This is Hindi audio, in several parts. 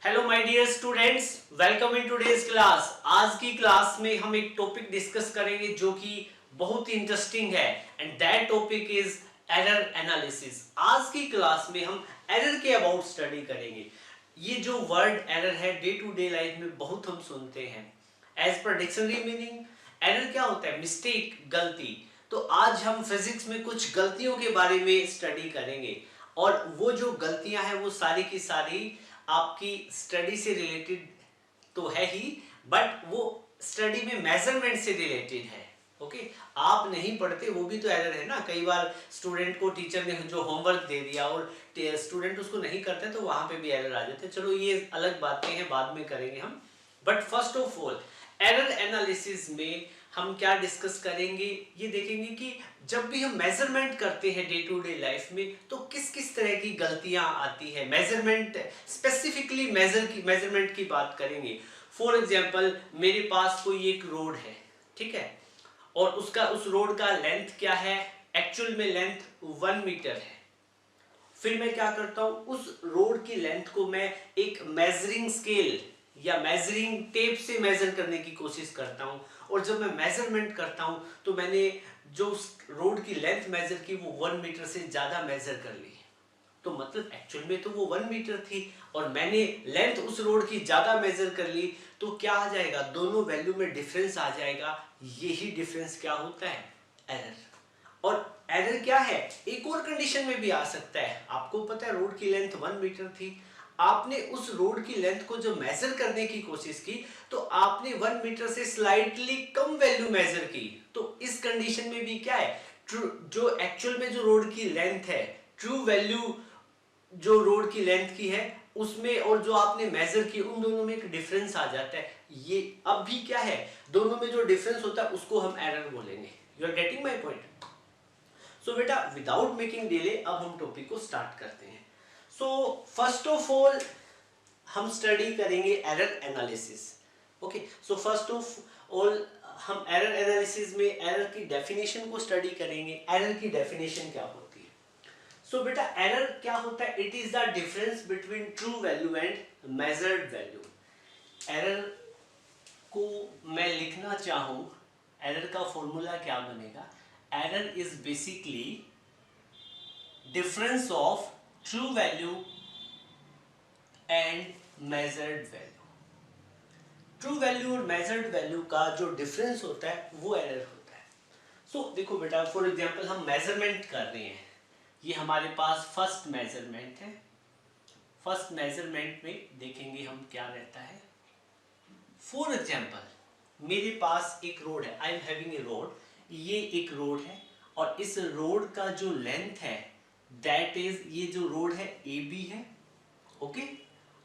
Hello my dear students, welcome in today's class. आज की क्लास में हम एक टॉपिक डिस्कस करेंगे जो कि बहुत ही इंटरेस्टिंग है and that topic is error analysis. आज की क्लास में हम एरर के अबाउट स्टडी करेंगे। ये जो वर्ड एरर है डे टू डे लाइफ में बहुत हम सुनते हैं। As per dictionary meaning error क्या होता है? मिस्टेक, गलती। तो आज हम फिजिक्स में कुछ गलतियों के बारे में स्टडी करेंगे और वो जो गलतियां हैं वो सारी की सारी आपकी स्टडी से रिलेटेड तो है ही, बट वो स्टडी में मेजरमेंट से रिलेटेड है। ओके, आप नहीं पढ़ते वो भी तो एरर है ना। कई बार स्टूडेंट को टीचर ने जो होमवर्क दे दिया और स्टूडेंट उसको नहीं करते तो वहां पे भी एरर आ जाते हैं। चलो ये अलग बातें हैं, बाद में करेंगे हम। But first of all error analysis में हम क्या डिस्कस करेंगे, ये देखेंगे कि जब भी हम मेजरमेंट करते हैं डे टू डे लाइफ में तो किस किस तरह की गलतियां आती है। मेजरमेंट स्पेसिफिकली मेजरमेंट की बात करेंगे। फॉर एग्जांपल मेरे पास कोई एक रोड है, ठीक है, और उस रोड का लेंथ क्या है? एक्चुअल में लेंथ 1 मीटर है। फिर मैं क्या करता हूं, उस रोड की लेंथ को मैं एक मेजरिंग स्केल या मेजरिंग टेप से मेजर करने की कोशिश करता हूं। और जब मैं मेजरमेंट करता हूं तो मैंने जो उस रोड की लेंथ मेजर की वो 1 मीटर से ज्यादा मेजर कर ली। तो मतलब एक्चुअल में तो वो 1 मीटर थी और मैंने लेंथ उस रोड की ज्यादा मेजर कर ली। तो क्या आ जाएगा? दोनों वैल्यू में डिफरेंस आ जाएगा। यही डिफरेंस क्या होता है? एरर। और एरर क्या है? एक और कंडीशन में भी आ सकता है। आपको पता है रोड की लेंथ 1 मीटर थी, आपने उस रोड की लेंथ को जो मेजर करने की कोशिश की तो आपने 1 मीटर से स्लाइटली कम वैल्यू मेजर की। तो इस कंडीशन में भी क्या है? जो एक्चुअल में जो रोड की लेंथ है, ट्रू वैल्यू जो रोड की लेंथ की है उसमें और जो आपने मेजर की उन दोनों में एक डिफरेंस आ जाता है। ये अब भी क्या है, दोनों में जो डिफरेंस होता है उसको हम एरर बोलेंगे। You are getting my point? So बेटा विदाउट मेकिंग डिले अब हम टॉपिक को स्टार्ट करते हैं। सो फर्स्ट ऑफ ऑल हम स्टडी करेंगे error analysis. Okay, so first of all हम एरर एनालिसिस में एरर की डेफिनेशन को स्टडी करेंगे। एरर की डेफिनेशन क्या होती है? सो बेटा एरर क्या होता है? It is the difference between true value and measured value. Error को मैं लिखना चाहूं, एरर का फॉर्मूला क्या बनेगा? Error is basically difference of true value and measured value. True value और मेजर्ड वैल्यू का जो डिफरेंस होता है वो एरर होता है। सो देखो बेटा, फॉर एग्जांपल हम मेजरमेंट कर रहे हैं, ये हमारे पास फर्स्ट मेजरमेंट है। फर्स्ट मेजरमेंट में देखेंगे हम क्या रहता है। फॉर एग्जांपल मेरे पास एक रोड है, I am having a road. ये एक रोड है और इस रोड का जो लेंथ है दैट इज, ये जो रोड है ए बी है, ओके,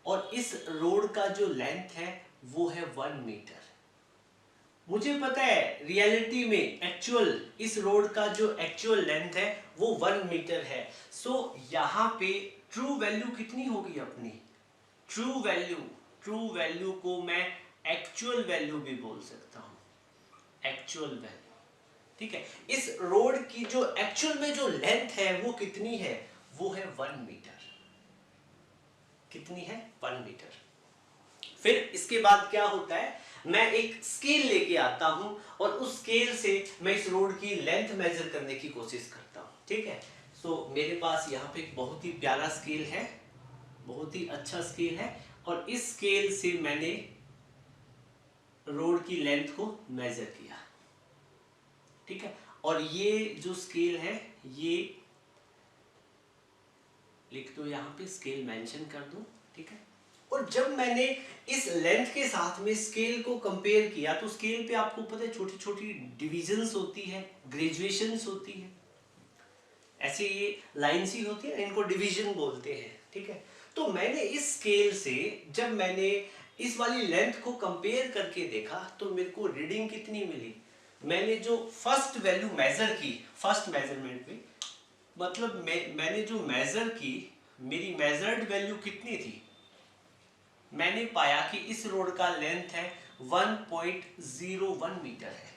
और इस रोड का जो लेंथ है वो है 1 मीटर। मुझे पता है रियलिटी में एक्चुअल इस रोड का जो एक्चुअल लेंथ है वो 1 मीटर है। सो यहां पे ट्रू वैल्यू कितनी होगी अपनी? ट्रू वैल्यू को मैं एक्चुअल वैल्यू भी बोल सकता हूं। एक्चुअल वैल्यू, ठीक है। इस रोड की जो एक्चुअल में जो लेंथ है वो कितनी है? वो है 1 मीटर। कितनी है? 1 मीटर। फिर इसके बाद क्या होता है, मैं एक स्केल लेके आता हूं और उस स्केल से मैं इस रोड की लेंथ मेजर करने की कोशिश करता हूं, ठीक है। सो मेरे पास यहाँ पे एक बहुत ही प्यारा स्केल है, बहुत ही अच्छा स्केल है, और इस स्केल से मैंने रोड की लेंथ को मेजर किया, ठीक है। और ये जो स्केल है ये लिख दो, यहाँ पे स्केल मेंशन कर दो, ठीक है। और जब मैंने इस लेंथ के साथ में स्केल को कंपेयर किया तो स्केल पे आपको पता है छोटी छोटी डिविजन्स होती है, ग्रेजुएशंस होती है, ऐसे ये लाइन्स ही होती है, इनको डिवीजन बोलते हैं, ठीक है। तो मैंने इस स्केल से जब मैंने इस वाली लेंथ को कंपेयर करके देखा तो मेरे को रीडिंग कितनी मिली? मैंने जो फर्स्ट वैल्यू मेजर की फर्स्ट मेजरमेंट में, मतलब मैंने जो मेजर की, मेरी मेजर्ड वैल्यू कितनी थी? मैंने पाया कि इस रोड का लेंथ है 1.01 मीटर है,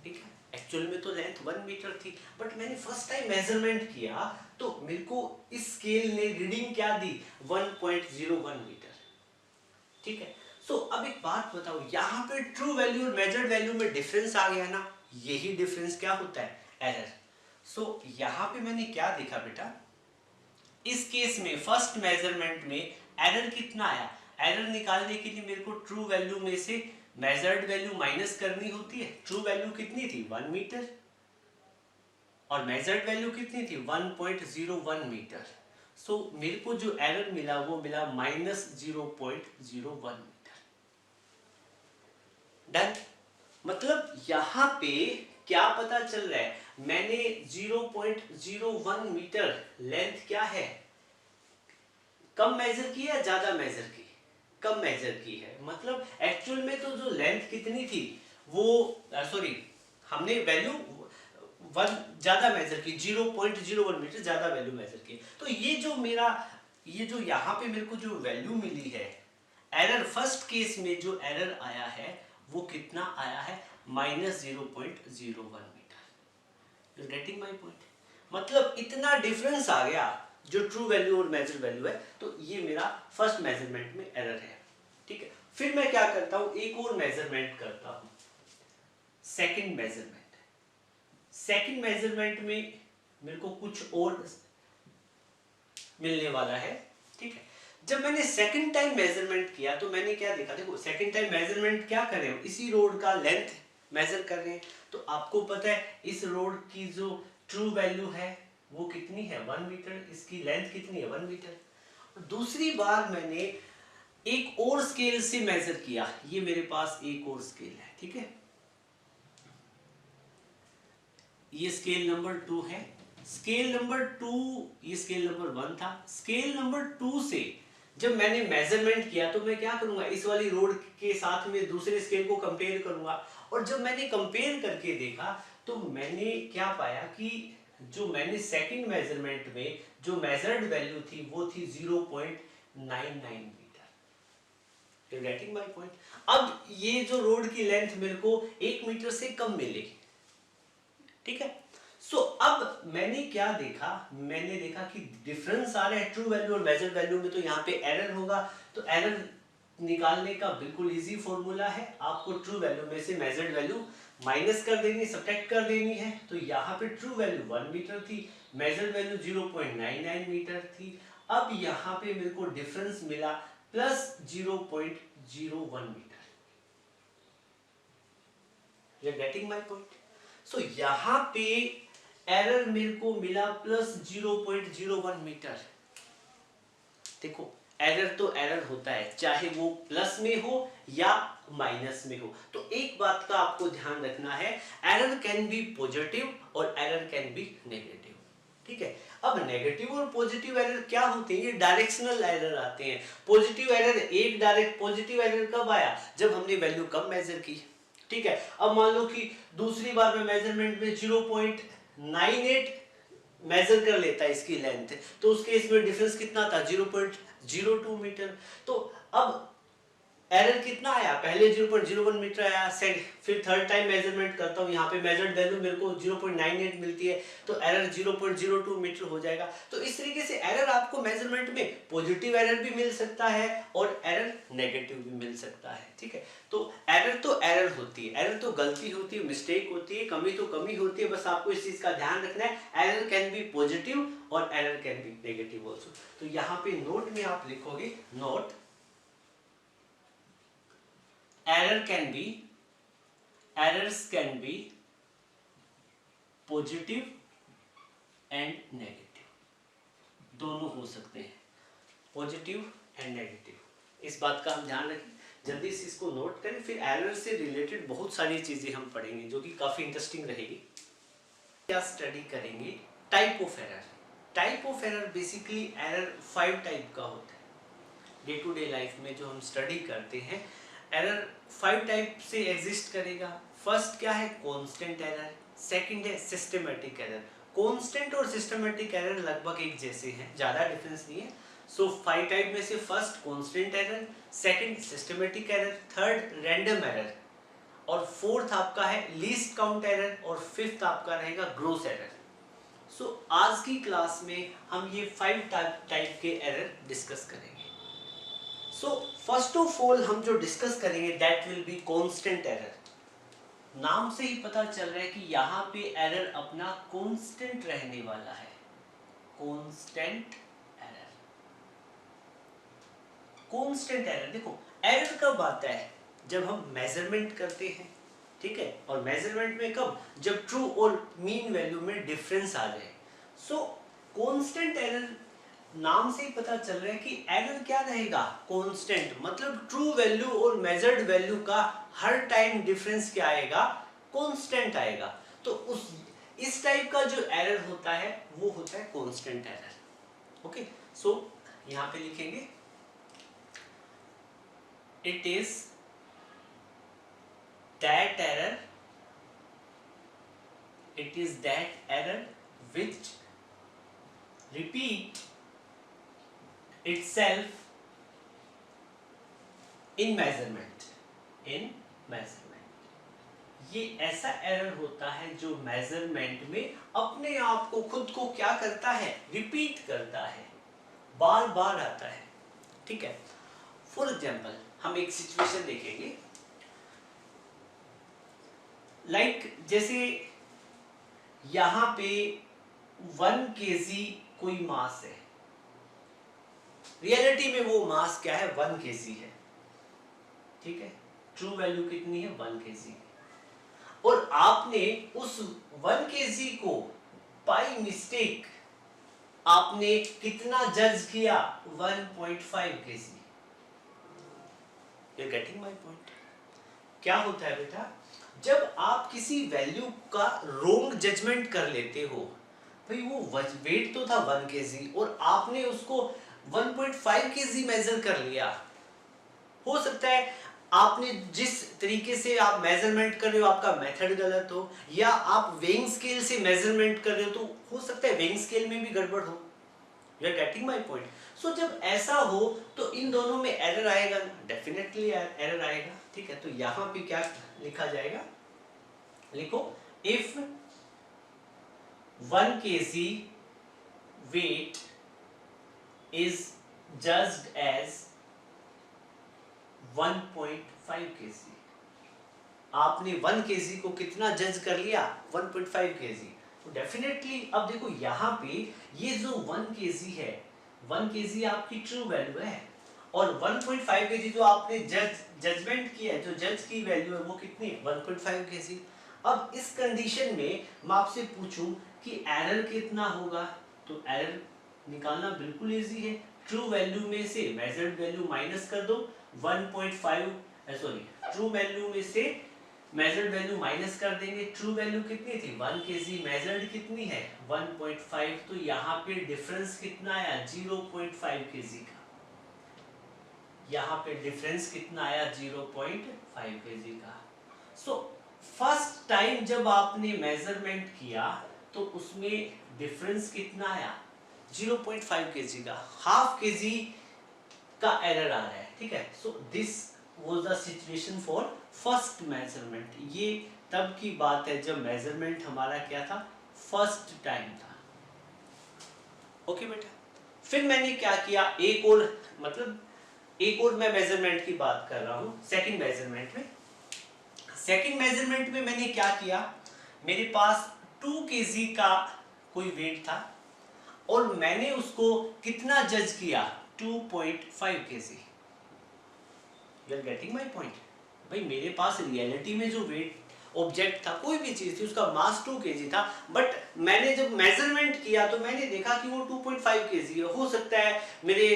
ठीक है। एक्चुअल में तो लेंथ 1 मीटर थी, बट मैंने फर्स्ट टाइम मेजरमेंट किया तो मेरे को इस स्केल ने रीडिंग क्या दी, 1.01 मीटर। ठीक है, सो अब एक बात बताओ, यहाँ पे ट्रू वैल्यू और मेजर्ड वैल्यू में डिफरेंस आ गया ना, यही डिफरेंस क्या होता है, एरर। सो यहाँ पे मैंने क्या देखा बेटा, इस केस में फर्स्ट मेजरमेंट में एरर कितना आया, एरर निकालने के लिए मेरे को ट्रू वैल्यू में से मेजर्ड वैल्यू माइनस करनी होती है। ट्रू वैल्यू कितनी थी, 1 मीटर, और मेजर्ड वैल्यू कितनी थी, 1.01 मीटर। सो मेरे को जो एरर मिला वो मिला -0.01 मीटर। डन। मतलब यहां पे क्या पता चल रहा है, मैंने 0.01 मीटर लेंथ क्या है, कम मेजर की या ज्यादा मेजर की, कम मेजर की है। मतलब एक्चुअल में तो जो लेंथ कितनी थी वो सॉरी हमने वैल्यू 1 ज्यादा मेजर की, 0.01 मीटर ज्यादा वैल्यू मेजर की। तो ये जो मेरा ये जो यहाँ पे मेरे को जो वैल्यू मिली है, एरर फर्स्ट केस में जो एरर आया है वो कितना आया है, -0.01 metre. You getting my point. मतलब इतना डिफरेंस आ गया जो ट्रू वैल्यू और मेजर वैल्यू है। तो ये मेरा फर्स्ट मेजरमेंट में एरर है। ठीक है, फिर मैं क्या करता हूं, एक और मेजरमेंट करता हूं, सेकंड मेजरमेंट। सेकंड मेजरमेंट में मेरे को कुछ और मिलने वाला है। ठीक है, जब मैंने सेकंड टाइम मेजरमेंट किया तो मैंने क्या देखा, देखो सेकंड टाइम मेजरमेंट क्या कर रहे हो, इसी रोड का लेंथ मेजर कर रहे हैं। तो आपको पता है इस रोड की जो ट्रू वैल्यू है वो कितनी है, 1 मीटर, इसकी लेंथ कितनी है, 1 मीटर। दूसरी बार मैंने एक और स्केल से मेजर किया, ये मेरे पास एक और स्केल है। ठीक है, ये स्केल नंबर 2 है, स्केल नंबर 2, ये स्केल नंबर 1 था। स्केल नंबर 2 से जब मैंने मेजरमेंट किया तो मैं क्या करूंगा, इस वाली रोड के साथ में दूसरे स्केल को कंपेयर करूंगा। और जब मैंने कंपेयर करके देखा तो मैंने क्या पाया कि जो मैंने सेकंड मेजरमेंट में जो मेजर्ड वैल्यू थी वो थी 0.99 metre. You getting my point. अब ये जो रोड की लेंथ मेरे को 1 मीटर से कम मिलेगी। ठीक है, सो अब मैंने क्या देखा, मैंने देखा कि डिफरेंस आ रहा है ट्रू वैल्यू और मेजर वैल्यू में, तो यहाँ पे एरर होगा। तो एरर निकालने का बिल्कुल इजी फॉर्मूला है, आपको ट्रू वैल्यू में से मेजर्ड वैल्यू माइनस कर देनी, सब्ट्रैक्ट कर देनी है। तो यहाँ पे ट्रू वैल्यू 1 मीटर थी, मेजर्ड वैल्यू 0.99 मीटर थी। अब यहाँ पे मेरे को डिफरेंस मिला +0.01 metre. You are getting my point. So यहाँ पे एरर मेरे को मिला +0.01 मीटर। देखो एरर तो एरर होता है, चाहे वो प्लस में हो या माइनस में हो। तो एक बात का आपको ध्यान रखना है, एरर कैन बी पॉजिटिव और एरर कैन बी नेगेटिव। ठीक है, अब नेगेटिव और पॉजिटिव एरर क्या होते हैं, ये डायरेक्शनल एरर आते हैं। पॉजिटिव एरर एक डायरेक्ट पॉजिटिव एरर कब आया, जब हमने वैल्यू कम मेजर की। ठीक है, अब मान लो कि दूसरी बार में मेजरमेंट में 0.98 मेजर कर लेता है इसकी लेंथ, तो उसके इसमें डिफरेंस कितना था, 0.02 मीटर। तो अब एरर कितना आया, पहले 0.01 मीटर आया, फिर थर्ड टाइम मेजरमेंट करता हूं, यहाँ पे मेजर्ड वैल्यू मेरे को 0.98 मिलती है, तो एरर 0.02 मीटर हो जाएगा। तो इस तरीके से एरर आपको मेजरमेंट में पॉजिटिव एरर भी मिल सकता है और एरर नेगेटिव भी मिल सकता है। ठीक है, तो एरर होती है, एरर तो गलती होती है, मिस्टेक होती है, कमी तो कमी होती है, बस आपको इस चीज का ध्यान रखना है। एरर कैन बी पॉजिटिव और error can be negative also. तो यहाँ पे नोट में आप लिखोगे, note errors can be positive and negative, दोनों हो सकते हैं, पॉजिटिव एंड नेगेटिव। इस बात का हम ध्यान रखें, जल्दी से इसको नोट करें। फिर एरर से रिलेटेड बहुत सारी चीजें हम पढ़ेंगे जो कि काफी इंटरेस्टिंग रहेगी। क्या स्टडी करेंगे, type of error. Type of error basically error 5 type का होता है। डे टू डे लाइफ में जो हम स्टडी करते हैं, एरर 5 टाइप से एग्जिस्ट करेगा। फर्स्ट क्या है, कांस्टेंट एरर। सेकंड है सिस्टमैटिक एरर। कांस्टेंट और सिस्टमैटिक एरर लगभग एक जैसे हैं, ज्यादा डिफरेंस नहीं है। सो 5 टाइप में से first constant error, second systematic error, third random error और फोर्थ आपका है लीस्ट काउंट एरर और फिफ्थ आपका रहेगा ग्रोस एरर। सो आज की क्लास में हम ये 5 टाइप के एरर डिस्कस करेंगे। सो फर्स्ट ऑफ ऑल हम जो डिस्कस करेंगे that will be constant error. नाम से ही पता चल रहा है कि यहाँ पे एरर अपना कांस्टेंट रहने वाला है। Constant error, constant error. देखो एरर कब आता है? जब हम मेजरमेंट करते हैं, ठीक है, और मेजरमेंट में कब? जब ट्रू और मीन वैल्यू में डिफरेंस आ जाए। सो कांस्टेंट एरर, नाम से ही पता चल रहा है कि एरर क्या रहेगा? कांस्टेंट, मतलब ट्रू वैल्यू और मेजर्ड वैल्यू का हर टाइम डिफरेंस क्या आएगा? कांस्टेंट आएगा। तो इस टाइप का जो एरर होता है वो होता है कांस्टेंट एरर। ओके, सो यहां पे लिखेंगे it is that error, it is that error which repeat itself in measurement, in measurement। ये ऐसा एरर होता है जो मेजरमेंट में अपने आप को, खुद को क्या करता है? रिपीट करता है, बार बार आता है, ठीक है। फॉर एग्जाम्पल हम एक सिचुएशन देखेंगे, जैसे यहां पे 1 kg कोई मास है। रियलिटी में वो मास क्या है? 1 kg है, ठीक है। ट्रू वैल्यू कितनी है? 1 kg। और आपने उस 1 kg को बाय मिस्टेक आपने कितना जज किया? 1.5 kg। You are getting my point? क्या होता है बेटा, जब आप किसी वैल्यू का रोंग जजमेंट कर लेते हो, भाई वो वेट तो था 1 kg और आपने उसको 1.5 kg मेजर कर लिया। हो सकता है आपने जिस तरीके से आप मेजरमेंट कर रहे हो आपका मेथड गलत हो, या आप वेइंग स्केल से मेजरमेंट कर रहे हो, तो हो सकता है वेइंग स्केल में भी गड़बड़ हो। You are getting my point? So जब ऐसा हो तो इन दोनों में एरर आएगा, डेफिनेटली एरर आएगा, ठीक है। तो यहां पे क्या लिखा जाएगा? लिखो if 1 kg weight is judged as 1.5 kg। आपने 1 kg को कितना जज कर लिया? 1.5 kg। तो डेफिनेटली अब देखो यहाँ पे ये जो 1 kg है, 1 kg आपकी ट्रू वैल्यू है, और 1.5 kg जो आपने जजमेंट किया है, जो जज की वैल्यू है वो कितनी है? 1.5 kg। अब इस कंडीशन में मैं आपसे पूछूं कि एरर कितना होगा, तो एरर निकालना बिल्कुल इजी है। ट्रू वैल्यू में से मेजर्ड वैल्यू माइनस कर दो, 1.5 ट्रू वैल्यू में से मेजर्ड वैल्यू माइनस कर देंगे। ट्रू वैल्यू कितनी थी? 1 kg, मेजर्ड कितनी है? 1.5। तो यहाँ पे डिफरेंस कितना आया? 0.5 kg का। यहाँ पे डिफरेंस कितना आया? 0.5 kg का। सो फर्स्ट टाइम जब आपने मेजरमेंट किया तो उसमें डिफरेंस कितना आया? 0.5 kg का। हाफ kg का एरर आ रहा है, ठीक है। So this was the situation for first measurement. ये तब की बात है जब मेजरमेंट हमारा क्या था? फर्स्ट टाइम था। ओके बेटा, फिर मैंने क्या किया? एक और मैं मेजरमेंट की बात कर रहा हूं। सेकंड मेजरमेंट में मैंने क्या किया? मेरे पास 2 kg का कोई वेट था और मैंने उसको कितना जज किया? 2.5 kg। You are getting my point? भाई मेरे पास रियलिटी में जो वेट ऑब्जेक्ट था, कोई भी चीज थी, उसका मास 2 kg था, बट मैंने जब मेजरमेंट किया तो मैंने देखा कि वो 2.5 kg है। हो सकता है मेरे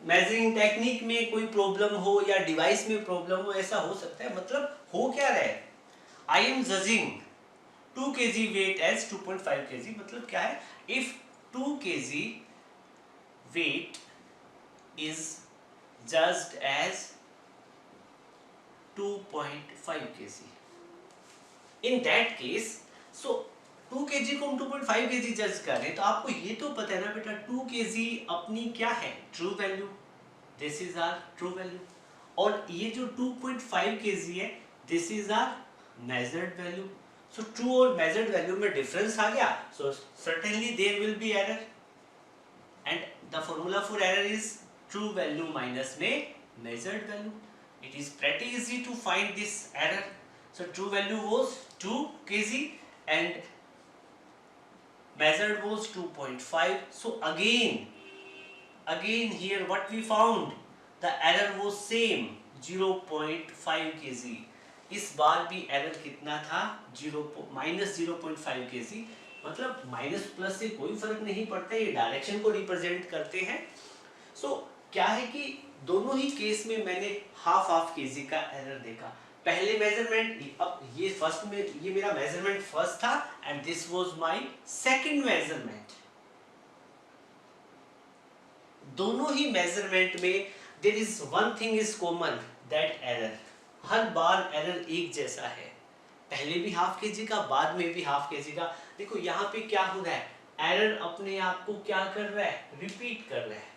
मेजरिंग टेक्निक में कोई प्रॉब्लम हो या डिवाइस में प्रॉब्लम हो, ऐसा हो सकता है। मतलब हो क्या रहा है? I am judging 2 kg weight as 2.5 kg। मतलब क्या है? If 2 kg weight is judged as 2.5 kg, in that case, so 2 kg को हम 2.5 kg जज कर रहे हैं, तो आपको ये तो पता है ना बेटा 2 kg अपनी क्या है? True value. This is our true value. और ये जो 2.5 kg है, this is our measured value. So true और मेजर्ड वैल्यू में डिफरेंस आ गया, so certainly there will be error and the formula for error is true value minus में measured value. It is pretty easy to find this error. So true value was 2 kg and measured was 2.5. So again here what we found, the error was same 0.5 kg. इस बार भी एरर कितना था, माइनस 0.5 kg। मतलब माइनस प्लस से कोई फर्क नहीं पड़ता, ये डायरेक्शन को रिप्रेजेंट करते हैं। सो क्या है कि दोनों ही केस में मैंने हाफ केजी का एरर देखा। पहले मेजरमेंट, अब ये फर्स्ट में, ये मेरा मेजरमेंट फर्स्ट था and this was my second measurement. दोनों ही मेजरमेंट में there is one thing is common, that error. हर बार एरर एक जैसा है, पहले भी हाफ केजी का, बाद में भी हाफ केजी का। देखो यहाँ पे क्या हो रहा है, एरर अपने आप को क्या कर रहा है, रिपीट कर रहा है।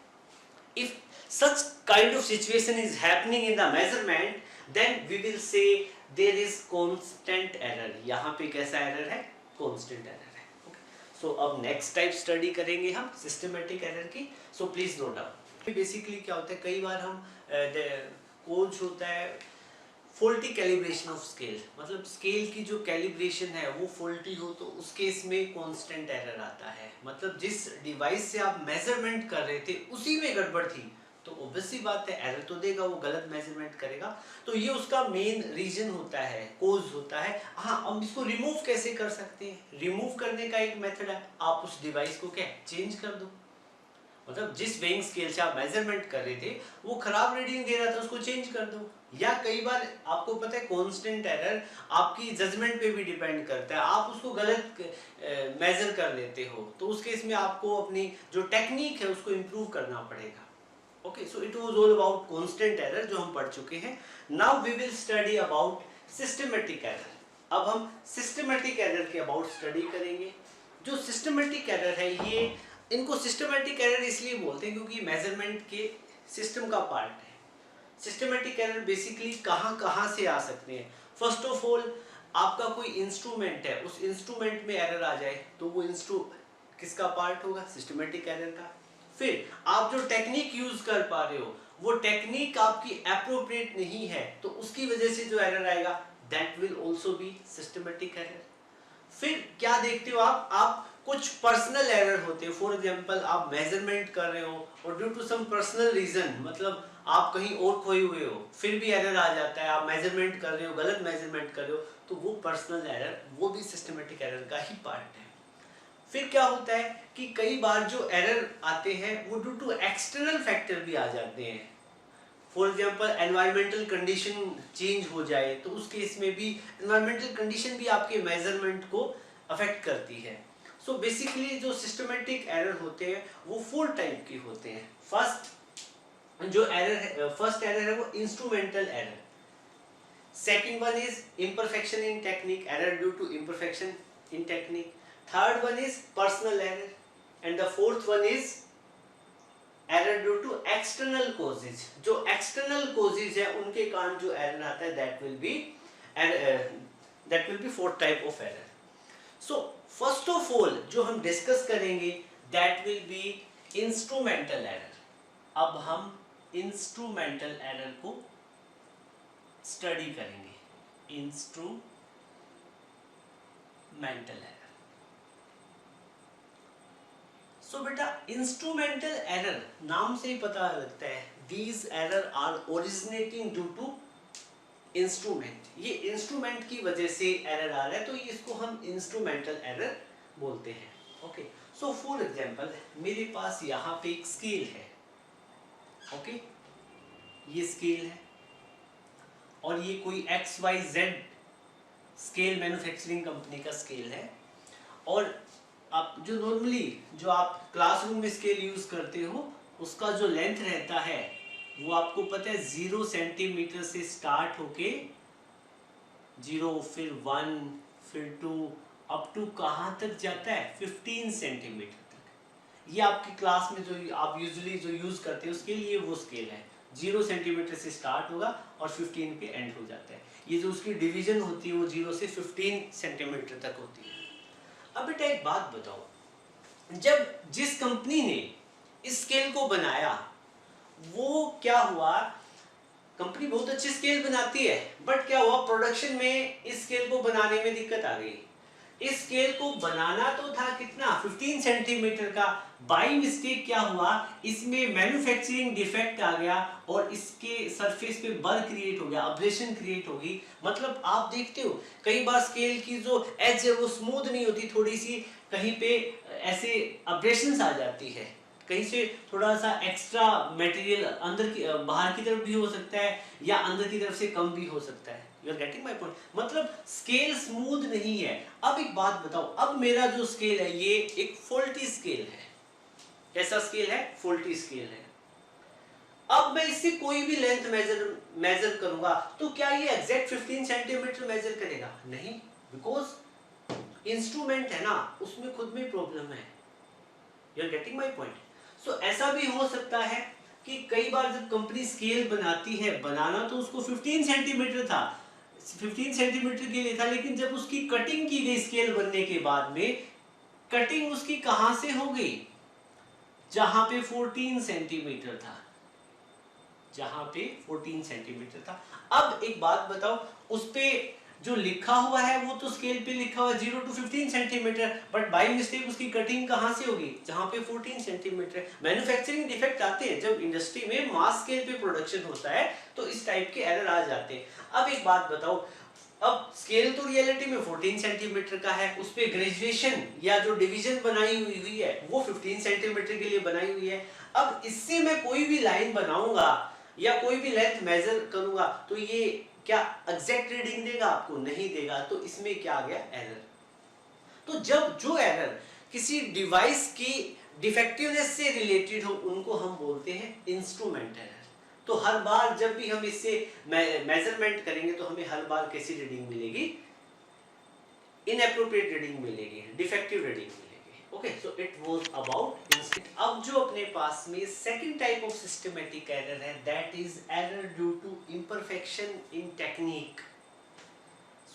If such kind of situation is happening in the measurement, then we will say there is constant error. यहाँ पे कैसा error है, constant error है। Okay. So अब next type study करेंगे हम systematic error की। So please note down. Basically क्या होता है, कई बार हम कुछ होता है फॉल्टी कैलिब्रेशन ऑफ स्केल, मतलब स्केल की जो कैलिब्रेशन है वो फॉल्टी हो तो उस केस में कांस्टेंट एरर आता है। मतलब जिस डिवाइस से आप मेजरमेंट कर रहे थे उसी में गड़बड़ थी तो ऑब्वियसली बात है एरर तो देगा, वो गलत मेजरमेंट करेगा। तो ये उसका मेन रीजन होता है, कोज होता है। हाँ, अब इसको रिमूव कैसे कर सकते हैं, रिमूव करने का एक मेथड है, आप उस डिवाइस को क्या चेंज कर दो। मतलब जिस वेइंग स्केल से आप मेजरमेंट कर रहे थे वो खराब रीडिंग दे रहा था, उसको चेंज कर दो। या कई बार आपको पता है कांस्टेंट एरर आपकी जजमेंट पे भी डिपेंड करता है, आप उसको गलत मेजर कर लेते हो तो उस केस में आपको अपनी जो टेक्निक है उसको इम्प्रूव करना पड़ेगा। Okay, so it was all about constant error जो हम पढ़ चुके हैं। Now we will study about systematic error. अब हम सिस्टमैटिक एरर के अबाउट स्टडी करेंगे। जो सिस्टमैटिक एरर है, ये इनको सिस्टमैटिक एरर इसलिए बोलते हैं क्योंकि मेजरमेंट के सिस्टम का पार्ट है। सिस्टमैटिक एरर बेसिकली कहाँ से आ सकते हैं। फर्स्ट ऑफ ऑल, आपका कोई इंस्ट्रूमेंट है, उस इंस्ट्रूमेंट में एरर आ जाए तो वो किसका पार्ट होगा, सिस्टमैटिक एरर का। फिर आप जो टेक्निक यूज कर पा रहे हो वो टेक्निक आपकी एप्रोप्रिएट नहीं है तो उसकी वजह से जो एरर आएगा that will also be systematic error. फिर क्या देखते हो आप कुछ पर्सनल एरर होते हैं। फॉर एग्जांपल, आप मेजरमेंट कर रहे हो और due to some personal reason, मतलब आप कहीं और खोए हुए हो, फिर भी एरर आ जाता है, आप मेजरमेंट कर रहे हो, गलत मेजरमेंट कर रहे हो, तो वो पर्सनल एरर, वो भी सिस्टमैटिक एरर का ही पार्ट है। फिर क्या होता है कि कई बार जो एरर आते हैं वो ड्यू टू एक्सटर्नल फैक्टर भी आ जाते हैं। For example, environmental condition change हो जाए तो उस केस में भी एनवायरमेंटल कंडीशन भी आपके मेजरमेंट को अफेक्ट करती है। सो बेसिकली जो सिस्टमैटिक एरर होते हैं वो 4 टाइप के होते हैं। फर्स्ट एरर है वो instrumental error. Second one is imperfection in technique, error due to imperfection in technique. Third one is personal error and the fourth one is error due to external causes. जो external causes है उनके कारण जो error आता है that will be 4 type of error. So first of all जो हम डिस्कस करेंगे that will be instrumental error. अब हम इंस्ट्रूमेंटल एरर को स्टडी करेंगे। Instrumental error. सो बेटा, इंस्ट्रूमेंटल एरर नाम से ही पता लगता है, these error are originating due to instrument. ये इंस्ट्रूमेंट की वजह से एरर आ रहा है तो इसको हम इंस्ट्रूमेंटल एरर बोलते हैं। ओके, सो फॉर एग्जांपल, मेरे पास यहाँ पे एक स्केल है। ओके, ये स्केल है और ये कोई XYZ स्केल मैन्युफैक्चरिंग कंपनी का स्केल है। और आप जो नॉर्मली जो आप क्लासरूम में स्केल यूज करते हो उसका जो लेंथ रहता है वो आपको पता है 0 सेंटीमीटर से स्टार्ट होके 0, फिर 1, फिर 2, अप टू कहाँ तक जाता है 15 सेंटीमीटर तक। ये आपकी क्लास में जो आप यूजुअली जो यूज करते हो उसके लिए वो स्केल है। 0 सेंटीमीटर से स्टार्ट होगा और 15 पे एंड हो जाता है। ये जो उसकी डिवीजन होती है वो 0 से 15 सेंटीमीटर तक होती है। अब बेटा एक बात बताओ, जब जिस कंपनी ने इस स्केल को बनाया वो क्या हुआ, कंपनी बहुत अच्छी स्केल बनाती है, बट क्या हुआ प्रोडक्शन में इस स्केल को बनाने में दिक्कत आ गई। इस स्केल को बनाना तो था कितना 15 सेंटीमीटर का, बाई मिस्टेक क्या हुआ इसमें मैन्युफैक्चरिंग डिफेक्ट आ गया और इसके सरफेस पे बर क्रिएट हो गया, अब्रेशन क्रिएट होगी। मतलब आप देखते हो कई बार स्केल की जो एज है वो स्मूथ नहीं होती, थोड़ी सी कहीं पे ऐसे अब्रेशंस आ जाती है, कहीं से थोड़ा सा एक्स्ट्रा मटेरियल अंदर की बाहर की तरफ भी हो सकता है या अंदर की तरफ से कम भी हो सकता है। You are getting my point, मतलब स्केल स्मूथ नहीं है। अब एक बात बताओ, अब मेरा जो स्केल है ये एक फॉल्टी स्केल है। कैसा स्केल है? फॉल्टी स्केल है। अब मैं इससे कोई भी लेंथ मेजर करूंगा तो क्या ये एग्जैक्ट 15 सेंटीमीटर मेजर करेगा? नहीं, बिकॉज इंस्ट्रूमेंट है ना, उसमें खुद में प्रॉब्लम है। You are getting my point. So ऐसा भी हो सकता है कि कई बार जब कंपनी स्केल बनाती है, बनाना तो उसको 15 सेंटीमीटर था, 15 सेंटीमीटर के लिए था, लेकिन जब उसकी कटिंग की गई स्केल बनने के बाद में, कटिंग उसकी कहां से हो गई? जहां पे 14 सेंटीमीटर था, जहां पे 14 सेंटीमीटर था। अब एक बात बताओ, उस पे जो लिखा हुआ है वो तो स्केल पे लिखा हुआ है 0 to 15 centimetre, but by mistake उसकी कटिंग कहां से होगी? जहां पे 14 सेंटीमीटर। मैन्युफैक्चरिंग डिफेक्ट आते हैं जब इंडस्ट्री में मास स्केल पे प्रोडक्शन होता है, तो इस टाइप के एरर आ जाते हैं। अब एक बात बताओ, अब स्केल तो रियलिटी में 14 सेंटीमीटर का है, उस पे ग्रेजुएशन या जो डिवीजन बनाई हुई है वो 15 सेंटीमीटर के लिए बनाई हुई है। अब इससे मैं कोई भी लाइन बनाऊंगा या कोई भी लेंथ मेजर करूंगा तो ये क्या एग्जैक्ट रीडिंग देगा? आपको नहीं देगा। तो इसमें क्या आ गया? एरर। तो जब जो एरर किसी डिवाइस की डिफेक्टिवनेस से रिलेटेड हो उनको हम बोलते हैं इंस्ट्रूमेंट एरर। तो हर बार जब भी हम इससे मेजरमेंट करेंगे तो हमें हर बार कैसी रीडिंग मिलेगी? इनएप्रोप्रिएट रीडिंग मिलेगी, डिफेक्टिव रीडिंग मिलेगी। Okay, so it was about instrument. अब जो अपने पास में second type of systematic error है, that is error due to imperfection in technique.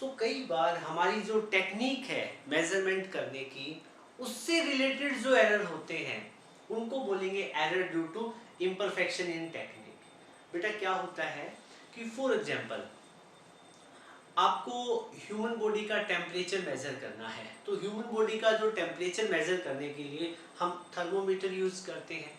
So कई बार हमारी जो टेक्निक है मेजरमेंट करने की, उससे रिलेटेड जो एरर होते हैं उनको बोलेंगे error due to imperfection in technique. बेटा क्या होता है कि फॉर एग्जांपल आपको ह्यूमन बॉडी का टेम्परेचर मेजर करना है, तो ह्यूमन बॉडी का जो टेम्परेचर मेजर करने के लिए हम थर्मोमीटर यूज करते हैं।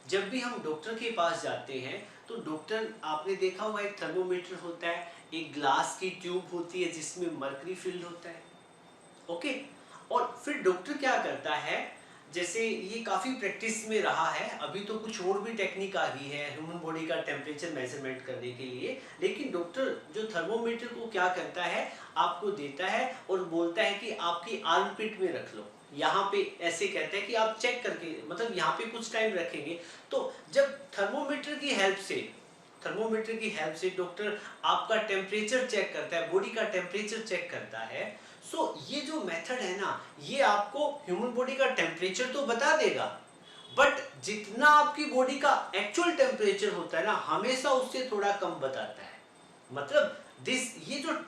जब भी हम डॉक्टर के पास जाते हैं तो डॉक्टर, आपने देखा हुआ एक थर्मोमीटर होता है, एक ग्लास की ट्यूब होती है जिसमें मर्करी फिल्ड होता है। ओके, और फिर डॉक्टर क्या करता है, जैसे ये काफ़ी प्रैक्टिस में रहा है, अभी तो कुछ और भी टेक्निक आ गई है ह्यूमन बॉडी का टेम्परेचर मेजरमेंट करने के लिए, लेकिन डॉक्टर जो थर्मोमीटर को क्या करता है, आपको देता है और बोलता है कि आपकी आर्मपिट में रख लो। यहाँ पे ऐसे कहते हैं कि आप चेक करके, मतलब यहाँ पे कुछ टाइम रखेंगे। तो जब थर्मोमीटर की हेल्प से डॉक्टर आपका टेम्परेचर चेक करता है, बॉडी का टेम्परेचर चेक करता है, सो ये जो मेथड है ना, ये आपको ह्यूमन बॉडी का टेम्परेचर तो बता देगा, बट जितना आपकी बॉडी का एक्चुअल टेम्परेचर होता है ना, हमेशा उससे थोड़ा कम बताता है। मतलब ये जो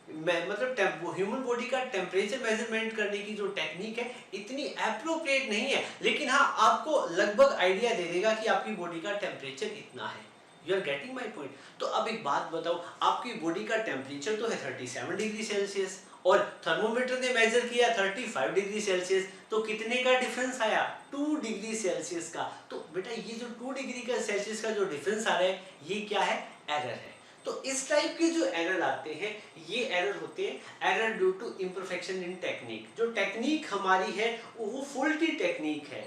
मतलब ह्यूमन बॉडी का टेम्परेचर मेजरमेंट करने की जो टेक्निक है इतनी एप्रोप्रिएट नहीं है, लेकिन हाँ आपको लगभग आइडिया दे देगा कि आपकी बॉडी का टेम्परेचर इतना है। You are getting my point. तो अब एक बात बताओ, आपकी बॉडी का टेम्परेचर तो है 37 डिग्री सेल्सियस और थर्मोमीटर ने मेजर किया 35 डिग्री सेल्सियस, तो कितने का डिफरेंस आया? 2 डिग्री सेल्सियस का। तो बेटा ये जो 2 डिग्री का सेल्सियस का जो डिफरेंस आ रहा है, ये क्या है? एरर है। तो इस टाइप के जो एरर आते हैं, ये एरर होते हैं error due to imperfection in technique. जो टेक्निक हमारी है वो फॉल्टी टेक्निक है।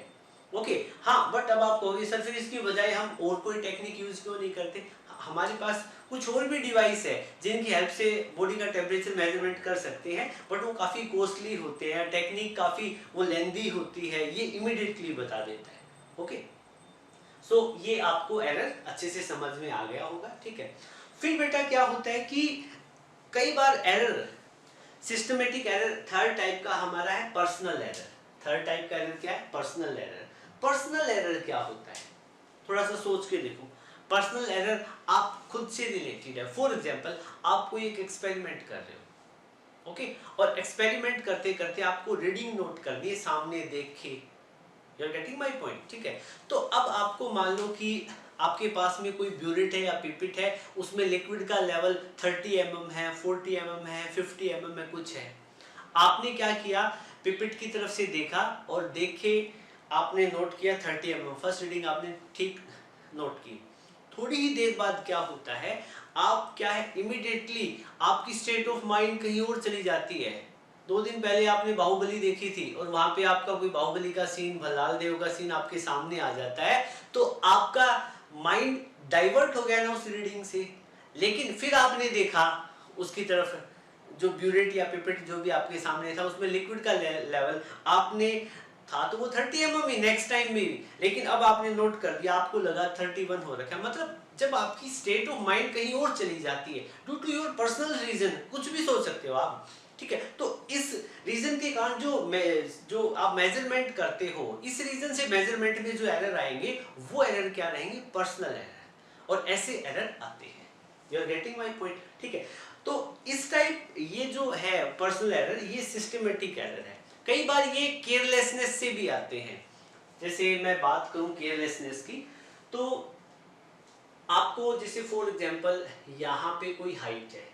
ओके, हाँ, बट अब आप कहोगे सर फिर इसकी बजाय हम और कोई टेक्निक यूज क्यों नहीं करते? हमारे पास कुछ और भी डिवाइस है जिनकी हेल्प से बॉडी का टेम्परेचर मेजरमेंट कर सकते हैं, बट वो काफ़ी कॉस्टली होते हैं, टेक्निक काफ़ी वो लेंदी होती है, ये इमीडिएटली बता देता है। ओके, सो ये आपको एरर अच्छे से समझ में आ गया होगा, ठीक है। फिर बेटा क्या होता है कि कई बार error, systematic error third type का हमारा है पर्सनल एरर। थर्ड टाइप का एरर क्या है? Personal error. पर्सनल एरर क्या होता है? थोड़ा सा सोच के देखो। पर्सनल एरर आप खुद से रिलेटेड है। फॉर एग्जांपल आप कोई एक एक्सपेरिमेंट कर रहे हो, ओके, और एक्सपेरिमेंट करते करते आपको रीडिंग नोट करनी है सामने देख के, you are getting my point, ठीक है। तो अब आपको मान लो कि आपके पास में कोई ब्यूरेट है या पिपिट है, उसमें लिक्विड का लेवल 30 mm है, 40 mm है, 50 mm है, कुछ है। आपने क्या किया, पिपिट की तरफ से देखा और देखे आपने नोट किया 30 mm, फर्स्ट रीडिंग आपने ठीक नोट की। थोड़ी ही देर बाद क्या होता है, आप क्या है, इमीडिएटली आपकी स्टेट ऑफ माइंड कहीं और चली जाती है। 2 दिन पहले आपने बाहुबली देखी थी और वहां पे आपका कोई बाहुबली का सीन, भल्लाल देव का सीन आपके सामने आ जाता है, तो आपका माइंड डाइवर्ट हो गया ना उस रीडिंग से। लेकिन फिर आपने देखा उसकी तरफ, जो ब्यूरेट या पिपेट जो भी आपके सामने था, उसमें लिक्विड का लेवल आपने था तो वो 30 mm ही नेक्स्ट टाइम में भी, लेकिन अब आपने नोट कर दिया, आपको लगा 31 हो रखा है। मतलब जब आपकी स्टेट ऑफ माइंड कहीं और चली जाती है due to your personal reason, कुछ भी सोच सकते हो आप, ठीक है। तो इस रीजन के कारण जो आप मेजरमेंट करते हो, इस रीजन से मेजरमेंट में जो एरर आएंगे वो एरर क्या रहेंगे, पर्सनल एरर, और ऐसे एरर आते हैं। You are getting my point, ठीक है। तो इस टाइप ये जो है पर्सनल एरर, ये सिस्टमेटिक एरर है। कई बार ये केयरलेसनेस से भी आते हैं। जैसे मैं बात करूं केयरलेसनेस की, तो आपको जैसे फॉर एग्जांपल यहाँ पे कोई हाइट है,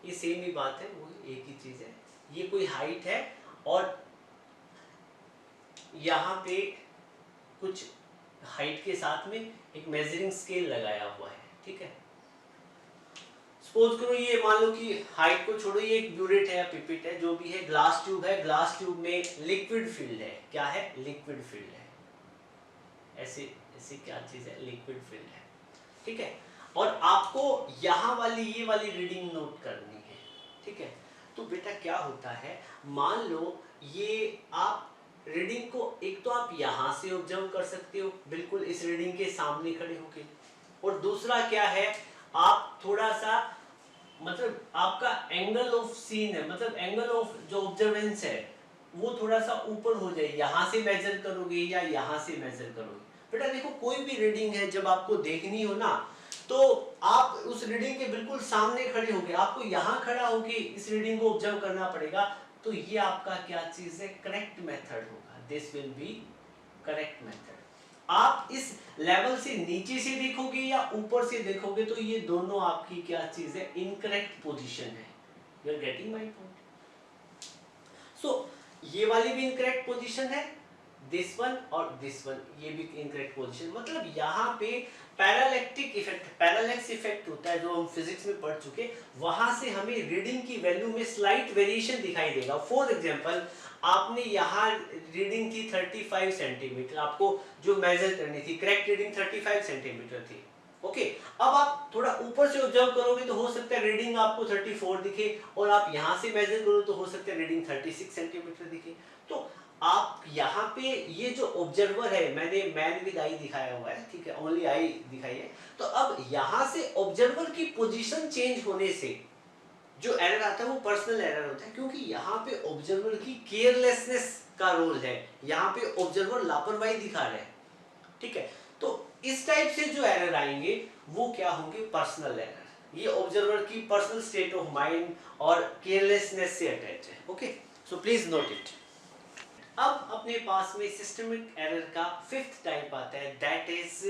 ये सेम ही बात है, वो एक ही चीज है, ये कोई हाइट है और यहाँ पे कुछ हाइट के साथ में एक मेजरिंग स्केल लगाया हुआ है, ठीक है। सपोज करो ये मान लो कि हाइट को छोड़ो, ये एक ब्यूरेट है या पिपिट है, जो भी है, ग्लास ट्यूब है, ग्लास ट्यूब में लिक्विड फिल्ड है। क्या है, लिक्विड फिल्ड है। ऐसे ऐसे क्या चीज है, लिक्विड फिल्ड है, ठीक है। और आपको यहाँ वाली ये वाली रीडिंग नोट करनी है, ठीक है। तो बेटा क्या होता है, मान लो ये आप रीडिंग को, एक तो आप यहाँ से ऑब्जर्व कर सकते हो बिल्कुल इस रीडिंग के सामने खड़े होके, और दूसरा क्या है, आप थोड़ा सा, मतलब आपका एंगल ऑफ सीन है, मतलब एंगल ऑफ जो ऑब्जर्वेंस है वो थोड़ा सा ऊपर हो जाए, यहाँ से मेजर करोगे या यहाँ से मेजर करोगे। बेटा देखो कोई भी रीडिंग है जब आपको देखनी हो ना, तो आप उस रीडिंग के बिल्कुल सामने खड़े होगे, आपको यहाँ खड़ा होके इस रीडिंग को ऑब्जर्व करना पड़ेगा। तो ये आपका क्या चीज है, करेक्ट मेथड होगा, this will be correct method. आप इस लेवल से नीचे से देखोगे या ऊपर से देखोगे तो ये दोनों आपकी क्या चीज है, इनकरेक्ट पोजीशन है। You are getting my point. So ये वाली भी इनकरेक्ट पोजीशन है, दिस वन और दिस वन, ये भी इनकरेक्ट पोजीशन। मतलब यहाँ पे पैरालैक्टिक इफेक्ट, पैरालैक्स इफेक्ट होता है जो हम फिजिक्स में पढ़ चुके, वहां से हमें रीडिंग की वैल्यू में स्लाइट वेरिएशन दिखाई देगा। फॉर एग्जांपल आपने यहाँ रीडिंग थी 35 सेंटीमीटर, आपको जो मेजर करनी थी, करेक्ट रीडिंग 35 सेंटीमीटर थी, ओके। अब आप थोड़ा ऊपर से ऑब्जर्व करोगे तो हो सकता है रीडिंग आपको 34 दिखे, और आप यहाँ से मेजर करो तो हो सकता है रीडिंग 36 सेंटीमीटर दिखे। तो आप यहाँ पे ये जो ऑब्जर्वर है, मैंने मैन विद आई दिखाया हुआ है, ठीक है, ओनली आई दिखाई है। तो अब यहाँ से ऑब्जर्वर की पोजीशन चेंज होने से जो एरर आता है वो पर्सनल एरर होता है, क्योंकि यहाँ पे ऑब्जर्वर की केयरलेसनेस का रोल है, यहाँ पे ऑब्जर्वर लापरवाही दिखा रहे हैं, ठीक है। तो इस टाइप से जो एरर आएंगे वो क्या होंगे, पर्सनल एरर। ये ऑब्जर्वर की पर्सनल स्टेट ऑफ माइंड और केयरलेसनेस से अटैच है, okay. So please note it. अब अपने पास में सिस्टमिक एरर का फिफ्थ टाइप आता है, that is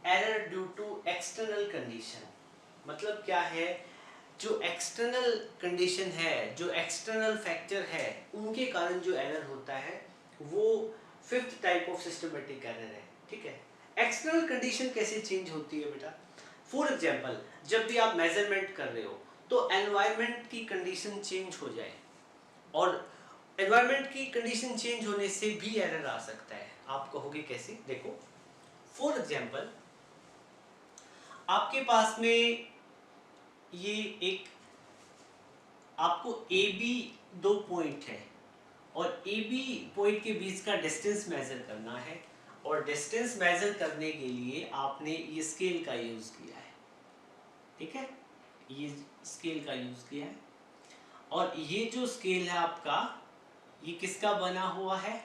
error due to external condition. मतलब क्या है, जो एक्सटर्नल कंडीशन है, जो एक्सटर्नल फैक्टर है, उनके कारण जो एरर होता है वो fifth type of systematic error है, ठीक है। एक्सटर्नल कंडीशन कैसे चेंज होती है बेटा, फॉर एग्जांपल जब भी आप मेजरमेंट कर रहे हो तो एनवायरनमेंट की कंडीशन चेंज हो जाए, और एनवायरनमेंट की कंडीशन चेंज होने से भी एरर आ सकता है। आप कहोगे कैसे, देखो फॉर एग्जांपल आपके पास में ये एक, आपको ए बी दो पॉइंट है और ए बी पॉइंट के बीच का डिस्टेंस मेजर करना है, और डिस्टेंस मेजर करने के लिए आपने ये स्केल का यूज किया है, ठीक है, ये स्केल का यूज किया है। और ये जो स्केल है आपका, ये किसका बना हुआ है,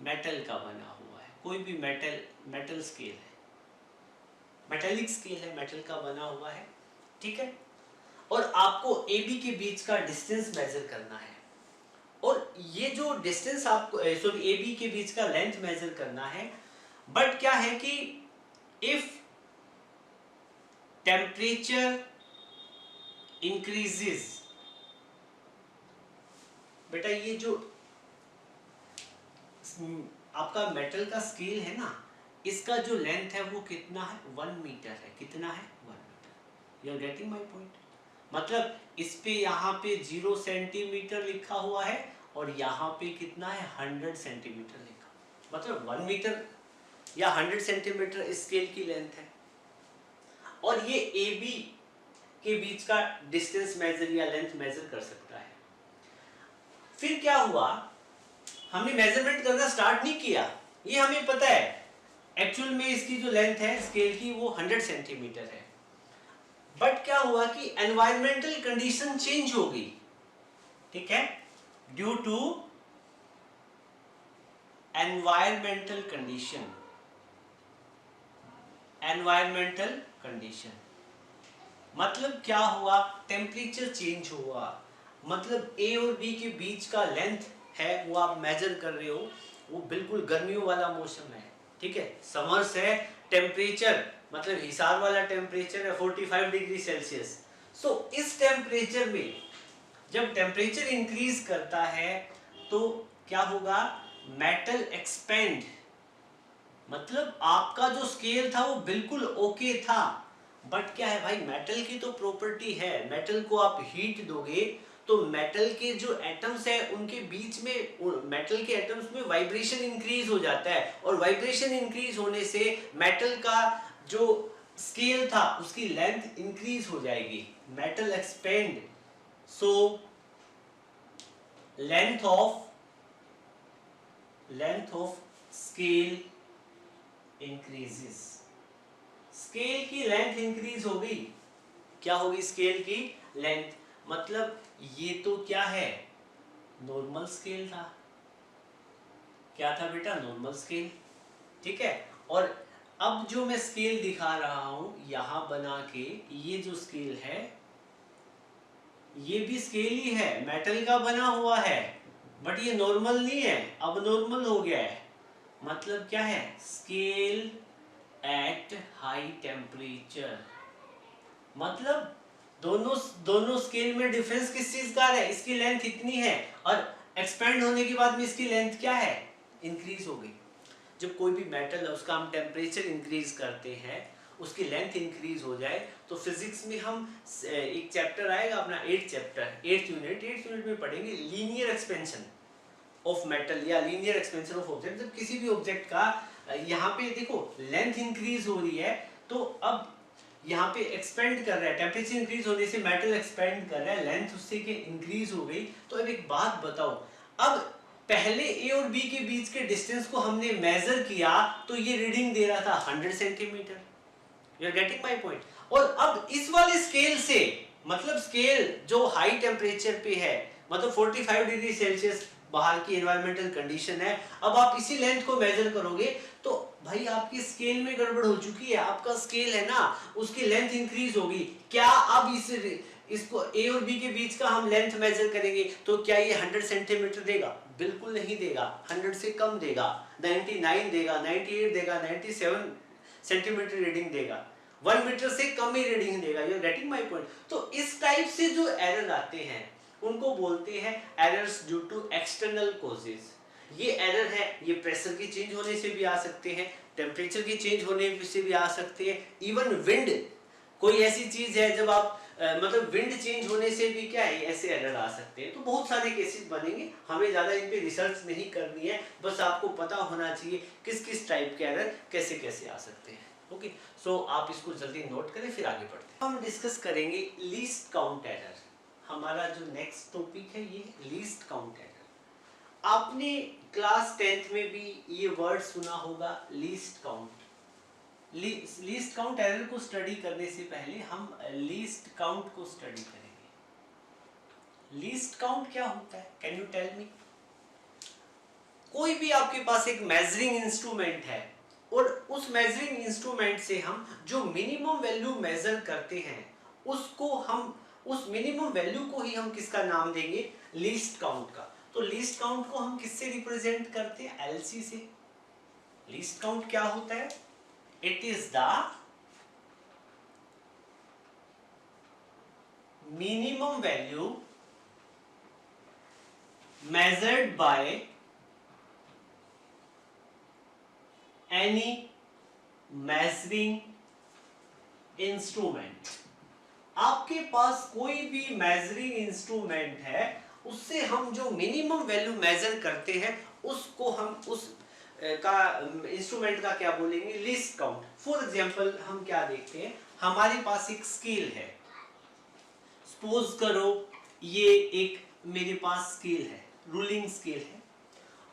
मेटल का बना हुआ है, कोई भी मेटल स्केल है, मेटेलिक स्केल है, मेटल का बना हुआ है, ठीक है। और आपको AB के बीच का डिस्टेंस मेजर करना है, और ये जो डिस्टेंस आपको सॉरी AB के बीच का लेंथ मेजर करना है। बट क्या है कि इफ टेम्परेचर इंक्रीजेस, बेटा ये जो आपका मेटल का स्केल है ना, इसका जो लेंथ है वो कितना है, 1 मीटर है। कितना है, 1 metre. You are getting my point. मतलब इस पे यहाँ पे 0 सेंटीमीटर लिखा हुआ है और यहाँ पे कितना है, 100 सेंटीमीटर लिखा, मतलब 1 मीटर या 100 सेंटीमीटर स्केल की लेंथ है। और ये AB के बीच का डिस्टेंस मेजर या लेंथ मेजर कर सकता है। फिर क्या हुआ, हमने मेजरमेंट करना स्टार्ट नहीं किया, ये हमें पता है एक्चुअल में इसकी जो लेंथ है स्केल की वो 100 सेंटीमीटर है। बट क्या हुआ कि एनवायरमेंटल कंडीशन चेंज हो गई, ठीक है, due to environmental condition. Environmental condition मतलब क्या हुआ, टेम्परेचर चेंज हुआ, मतलब A और B के बीच का लेंथ है वो आप मेजर कर रहे हो, वो बिल्कुल गर्मियों वाला मौसम है, ठीक है, समर्स है, टेम्परेचर मतलब हिसार वाला टेम्परेचर है 45 डिग्री सेल्सियस। सो इस टेम्परेचर में जब टेम्परेचर इंक्रीज करता है तो क्या होगा, मेटल एक्सपेंड, मतलब आपका जो स्केल था वो बिल्कुल ओके था। बट क्या है भाई, मेटल की तो प्रॉपर्टी है, मेटल को आप हीट दोगे तो मेटल के जो एटम्स है उनके बीच में, मेटल के एटम्स में वाइब्रेशन इंक्रीज हो जाता है, और वाइब्रेशन इंक्रीज होने से मेटल का जो स्केल था उसकी लेंथ इंक्रीज हो जाएगी, metal expand, so length of scale increases. Scale की लेंथ इंक्रीज हो गई, क्या होगी, स्केल की लेंथ, मतलब ये तो क्या है, नॉर्मल स्केल था, क्या था बेटा, नॉर्मल स्केल, ठीक है। और अब जो मैं स्केल दिखा रहा हूं यहां बना के, ये जो स्केल है ये भी स्केल ही है, मेटल का बना हुआ है, बट ये नॉर्मल नहीं है, अब नॉर्मल हो गया है। मतलब क्या है, स्केल एट हाई टेम्परेचर, मतलब दोनों दोनों स्केल में डिफरेंस किस चीज का है, इसकी लेंथ इतनी है और एक्सपेंड होने के बाद में इसकी लेंथ क्या है, इंक्रीज हो गई। जब कोई भी मेटल है उसका हम टेम्परेचर इंक्रीज करते हैं, उसकी लेंथ इंक्रीज हो जाए, तो फिजिक्स में हम एक चैप्टर आएगा अपना 8th चैप्टर, 8th यूनिट में पढ़ेंगे लीनियर एक्सपेंशन ऑफ मेटल या लीनियर एक्सपेंशन ऑफ ऑब्जेक्ट। जब किसी भी ऑब्जेक्ट का यहाँ पे देखो लेंथ इंक्रीज हो रही है, तो अब यहाँ पे एक्सपेंड कर रहा है, टेम्परेचर इंक्रीज होने से मेटल एक्सपेंड कर रहा है, लेंथ उससे के इंक्रीज हो गई। तो अब एक बात बताओ, अब पहले A और B के बीच के डिस्टेंस को हमने मेजर किया तो ये रीडिंग दे रहा था 100 centimetre, you are getting my point. और अब इस वाले स्केल से, मतलब स्केल जो हाई टेम्परेचर पे है, मतलब 45 डिग्री सेल्सियस बाहर की एनवायरमेंटल कंडीशन है, अब आप इसी लेंथ को मेजर करोगे तो भाई आपकी स्केल में गड़बड़ हो चुकी है, आपका स्केल है ना उसकी लेंथ इंक्रीज होगी। क्या अब इसको A और B के बीच का हम लेंथ मेजर करेंगे तो क्या ये 100 सेंटीमीटर देगा, बिल्कुल नहीं देगा, 100 से कम देगा, 99 देगा, 98 देगा, 97 सेंटीमीटर रीडिंग देगा, 1 मीटर से कम ही रीडिंग देगा। You are getting my point. तो इस टाइप से जो एरर आते हैं उनको बोलते हैं errors due to external causes. ये एरर है, ये प्रेशर की चेंज होने से भी आ सकते हैं, टेम्परेचर की चेंज होने से भी आ सकते हैं, इवन विंड कोई ऐसी चीज है जब आप मतलब विंड चेंज होने से भी क्या है ऐसे एरर आ सकते हैं। तो बहुत सारे केसेस बनेंगे, हमें ज्यादा इन पे रिसर्च नहीं करनी है, बस आपको पता होना चाहिए किस किस टाइप के एरर कैसे कैसे आ सकते हैं। ओके, सो आप इसको जल्दी नोट करें फिर आगे बढ़ते हैं। हम डिस्कस करेंगे लीस्ट काउंट एरर। हमारा जो नेक्स्ट टॉपिक है ये लीस्ट काउंट एरर। आपने क्लास 10th में भी ये वर्ड सुना होगा, least count. Least count error को स्टडी करने से पहले हम लीस्ट काउंट को स्टडी करेंगे। लीस्ट काउंट क्या होता है, कैन यू टेल मी? कोई भी आपके पास एक मेजरिंग इंस्ट्रूमेंट है, और उस मेजरिंग इंस्ट्रूमेंट से हम जो मिनिमम वैल्यू मेजर करते हैं उसको हम उस मिनिमम वैल्यू को ही हम किसका नाम देंगे, लीस्ट काउंट का। तो लीस्ट काउंट को हम किससे रिप्रेजेंट करते हैं, एलसी से। लीस्ट काउंट क्या होता है, it is the minimum value measured by any measuring instrument। आपके पास कोई भी मेजरिंग इंस्ट्रूमेंट है, उससे हम जो मिनिमम वैल्यू मेजर करते हैं उसको हम उस का इंस्ट्रूमेंट का क्या बोलेंगे, लीस्ट काउंट। फॉर एग्जांपल हम क्या देखते हैं, हमारे पास एक स्केल है, सपोज करो ये एक मेरे पास स्केल है, रूलिंग स्केल है,